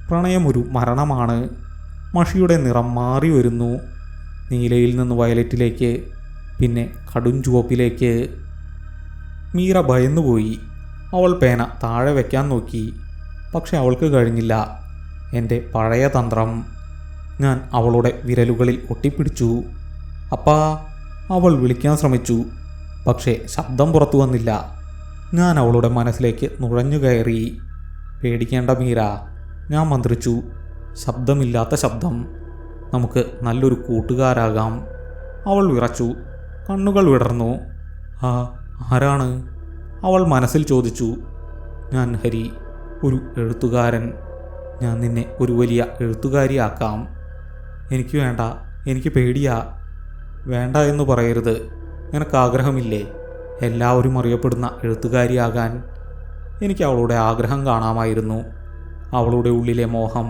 പ്രണയമൊരു മരണമാണ്. മഷിയുടെ നിറം മാറി വരുന്നു. നീലയിൽ നിന്ന് വയലറ്റിലേക്ക്, പിന്നെ കടും ചുവപ്പിലേക്ക്. മീര ഭയന്നുപോയി. അവൾ പേന താഴെ വയ്ക്കാൻ നോക്കി. പക്ഷെ അവൾക്ക് കഴിഞ്ഞില്ല. എൻ്റെ പഴയ തന്ത്രം. ഞാൻ അവളുടെ വിരലുകളിൽ ഒട്ടിപ്പിടിച്ചു. അപ്പാ, അവൾ വിളിക്കാൻ ശ്രമിച്ചു. പക്ഷേ ശബ്ദം പുറത്തു വന്നില്ല. ഞാൻ അവളുടെ മനസ്സിലേക്ക് നുഴഞ്ഞു കയറി. പേടിക്കേണ്ട മീര, ഞാൻ മന്ത്രിച്ചു. ശബ്ദമില്ലാത്ത ശബ്ദം. നമുക്ക് നല്ലൊരു കൂട്ടുകാരാകാം. അവൾ വിറച്ചു. കണ്ണുകൾ വിടർന്നു. ആരാണ്? അവൾ മനസ്സിൽ ചോദിച്ചു. ഞാൻ ഹരി, ഒരു എഴുത്തുകാരൻ. ഞാൻ നിന്നെ ഒരു വലിയ എഴുത്തുകാരിയാക്കാം. എനിക്ക് വേണ്ട. എനിക്ക് പേടിയാ. വേണ്ട എന്ന് പറയരുത്. നിനക്കാഗ്രഹമില്ലേ എല്ലാവരും അറിയപ്പെടുന്ന എഴുത്തുകാരിയാകാൻ? എനിക്ക് അവളുടെ ആഗ്രഹം കാണാമായിരുന്നു. അവളുടെ ഉള്ളിലെ മോഹം.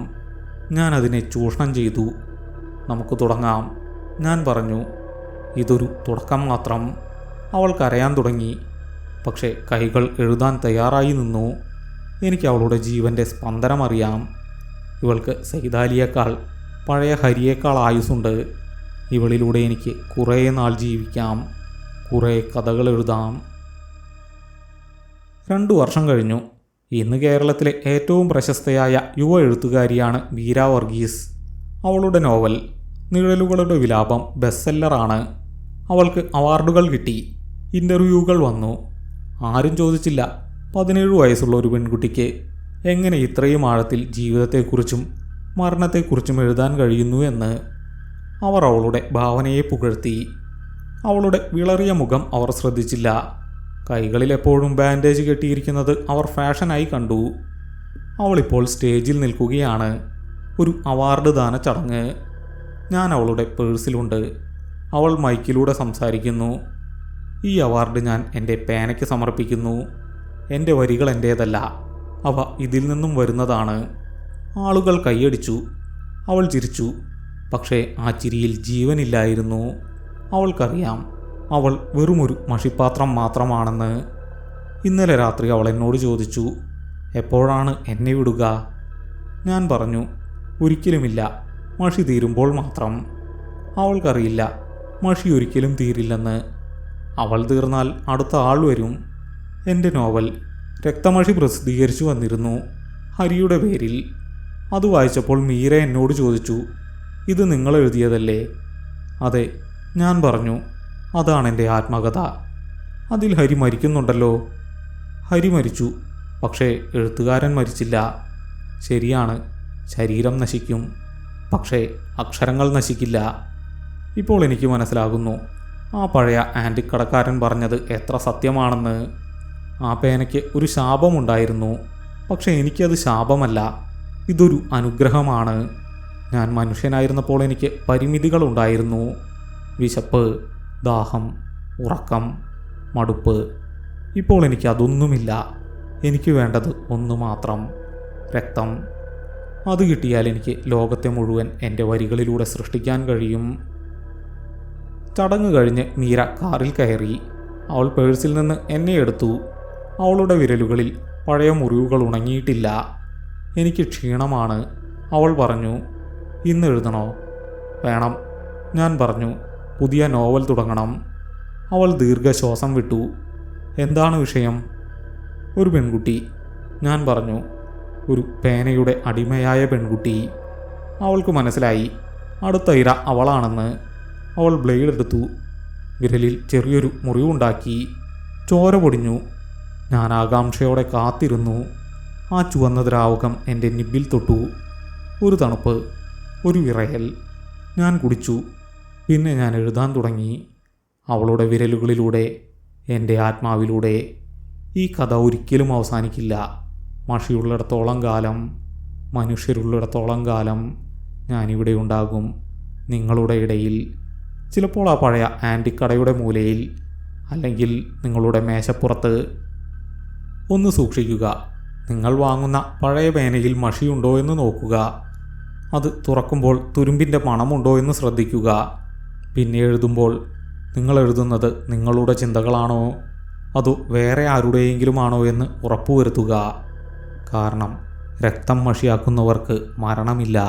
ഞാൻ അതിനെ ചൂഷണം ചെയ്തു. നമുക്ക് തുടങ്ങാം, ഞാൻ പറഞ്ഞു. ഇതൊരു തുടക്കം മാത്രം. അവൾ കരയാൻ തുടങ്ങി. പക്ഷേ കൈകൾ എഴുതാൻ തയ്യാറായി നിന്നു. എനിക്ക് അവളുടെ ജീവൻ്റെ സ്പന്ദനം അറിയാം. ഇവൾക്ക് സൈതാലിയേക്കാൾ, പഴയ ഹരിയേക്കാൾ ആയുസ്സുണ്ട്. ഇവളിലൂടെ എനിക്ക് കുറേ നാൾ ജീവിക്കാം. കുറേ കഥകൾ എഴുതാം. 2 വർഷം കഴിഞ്ഞു. ഇന്ന് കേരളത്തിലെ ഏറ്റവും പ്രശസ്തയായ യുവ എഴുത്തുകാരിയാണ് മീര വർഗീസ്. അവളുടെ നോവൽ നിഴലുകളുടെ വിലാപം ബെസ്റ്റ് സെല്ലറാണ്. അവൾക്ക് അവാർഡുകൾ കിട്ടി. ഇൻ്റർവ്യൂകൾ വന്നു. ആരും ചോദിച്ചില്ല 17 വയസ്സുള്ള ഒരു പെൺകുട്ടിക്ക് എങ്ങനെ ഇത്രയും ആഴത്തിൽ ജീവിതത്തെക്കുറിച്ചും മരണത്തെക്കുറിച്ചും എഴുതാൻ കഴിയുന്നു എന്ന്. അവർ അവളുടെ ഭാവനയെ പുകഴ്ത്തി. അവളുടെ വിളറിയ മുഖം അവർ ശ്രദ്ധിച്ചില്ല. കൈകളിൽ എപ്പോഴും ബാൻഡേജ് കെട്ടിയിരിക്കുന്നത് അവർ ഫാഷനായി കണ്ടു. അവളിപ്പോൾ സ്റ്റേജിൽ നിൽക്കുകയാണ്. ഒരു അവാർഡ് ദാന ചടങ്ങ്. ഞാൻ അവളുടെ പേഴ്സിലുണ്ട്. അവൾ മൈക്കിലൂടെ സംസാരിക്കുന്നു. ഈ അവാർഡ് ഞാൻ എൻ്റെ പേനയ്ക്ക് സമർപ്പിക്കുന്നു. എൻ്റെ വരികൾ എൻ്റേതല്ല, അവ ഇതിൽ നിന്നും വരുന്നതാണ്. ആളുകൾ കൈയടിച്ചു. അവൾ ചിരിച്ചു. പക്ഷേ ആ ചിരിയിൽ ജീവനില്ലായിരുന്നു. അവൾക്കറിയാം അവൾ വെറുമൊരു മഷിപ്പാത്രം മാത്രമാണെന്ന്. ഇന്നലെ രാത്രി അവൾ എന്നോട് ചോദിച്ചു, എപ്പോഴാണ് എന്നെ വിടുക? ഞാൻ പറഞ്ഞു, ഒരിക്കലുമില്ല, മഷി തീരുമ്പോൾ മാത്രം. അവൾക്കറിയില്ല മഷി ഒരിക്കലും തീരില്ലെന്ന്. അവൾ തീർന്നാൽ അടുത്ത ആൾ വരും. എൻ്റെ നോവൽ രക്തമഷി പ്രസിദ്ധീകരിച്ചു വന്നിരുന്നു, ഹരിയുടെ പേരിൽ. അത് വായിച്ചപ്പോൾ മീര എന്നോട് ചോദിച്ചു, ഇത് നിങ്ങൾ എഴുതിയതല്ലേ? അതെ, ഞാൻ പറഞ്ഞു, അതാണെൻ്റെ ആത്മകഥ. അതിൽ ഹരി മരിക്കുന്നുണ്ടല്ലോ. ഹരി മരിച്ചു, പക്ഷേ എഴുത്തുകാരൻ മരിച്ചില്ല. ശരിയാണ്, ശരീരം നശിക്കും, പക്ഷേ അക്ഷരങ്ങൾ നശിക്കില്ല. ഇപ്പോൾ എനിക്ക് മനസ്സിലാകുന്നു ആ പഴയ ആൻറ്റിക് കടക്കാരൻ പറഞ്ഞത് എത്ര സത്യമാണെന്ന്. ആ പേനയ്ക്ക് ഒരു ശാപമുണ്ടായിരുന്നു, പക്ഷേ എനിക്കത് ശാപമല്ല, ഇതൊരു അനുഗ്രഹമാണ്. ഞാൻ മനുഷ്യനായിരുന്നപ്പോൾ എനിക്ക് പരിമിതികളുണ്ടായിരുന്നു. വിശപ്പ്, ദാഹം, ഉറക്കം, മടുപ്പ്. ഇപ്പോൾ എനിക്കതൊന്നുമില്ല. എനിക്ക് വേണ്ടത് ഒന്ന് മാത്രം, രക്തം. അത് കിട്ടിയാൽ എനിക്ക് ലോകത്തെ മുഴുവൻ എൻ്റെ വരികളിലൂടെ സൃഷ്ടിക്കാൻ കഴിയും. ചടങ്ങ് കഴിഞ്ഞ് മീര കാറിൽ കയറി. അവൾ പേഴ്സിൽ നിന്ന് എന്നെ എടുത്തു. അവളുടെ വിരലുകളിൽ പഴയ മുറിവുകൾ ഉണങ്ങിയിട്ടില്ല. എനിക്ക് ക്ഷീണമാണ്. അവൾ പറഞ്ഞു, ഇന്ന് എഴുതണോ? വേണം, ഞാൻ പറഞ്ഞു. പുതിയ നോവൽ തുടങ്ങണം. അവൾ ദീർഘശ്വാസം വിട്ടു. എന്താണ് വിഷയം? ഒരു പെൺകുട്ടി, ഞാൻ പറഞ്ഞു. ഒരു പേനയുടെ അടിമയായ പെൺകുട്ടി. അവൾക്ക് മനസ്സിലായി അടുത്ത ഇര അവളാണെന്ന്. അവൾ ബ്ലേഡ് എടുത്തു. വിരലിൽ ചെറിയൊരു മുറിവുണ്ടാക്കി. ചോര പൊടിഞ്ഞു. ഞാൻ ആകാംക്ഷയോടെ കാത്തിരുന്നു. ആ ചുവന്ന ദ്രാവകം എൻ്റെ നിബ്ബിൽ തൊട്ടു. ഒരു തണുപ്പ്, ഒരു വിറയൽ. ഞാൻ കുടിച്ചു. പിന്നെ ഞാൻ എഴുതാൻ തുടങ്ങി. അവളുടെ വിരലുകളിലൂടെ, എൻ്റെ ആത്മാവിലൂടെ. ഈ കഥ ഒരിക്കലും അവസാനിക്കില്ല. മഷിയുള്ളിടത്തോളം കാലം, മനുഷ്യരുള്ളിടത്തോളം കാലം ഞാനിവിടെ ഉണ്ടാകും, നിങ്ങളുടെ ഇടയിൽ. ചിലപ്പോൾ ആ പഴയ ആൻറ്റിക് കടയുടെ മൂലയിൽ, അല്ലെങ്കിൽ നിങ്ങളുടെ മേശപ്പുറത്ത്. ഒന്ന് സൂക്ഷിക്കുക. നിങ്ങൾ വാങ്ങുന്ന പഴയ പേനയിൽ മഷിയുണ്ടോ എന്ന് നോക്കുക. അത് തുറക്കുമ്പോൾ തുരുമ്പിൻ്റെ മണമുണ്ടോ എന്ന് ശ്രദ്ധിക്കുക. പിന്നെ എഴുതുമ്പോൾ നിങ്ങൾ എഴുതുന്നത് നിങ്ങളുടെ ചിന്തകളാണോ അതോ വേറെ ആരുടെയെങ്കിലുമാണോ എന്ന് ഉറപ്പുവരുത്തുക. കാരണം രക്തം മഷിയാക്കുന്നവർക്ക് മരണമില്ല.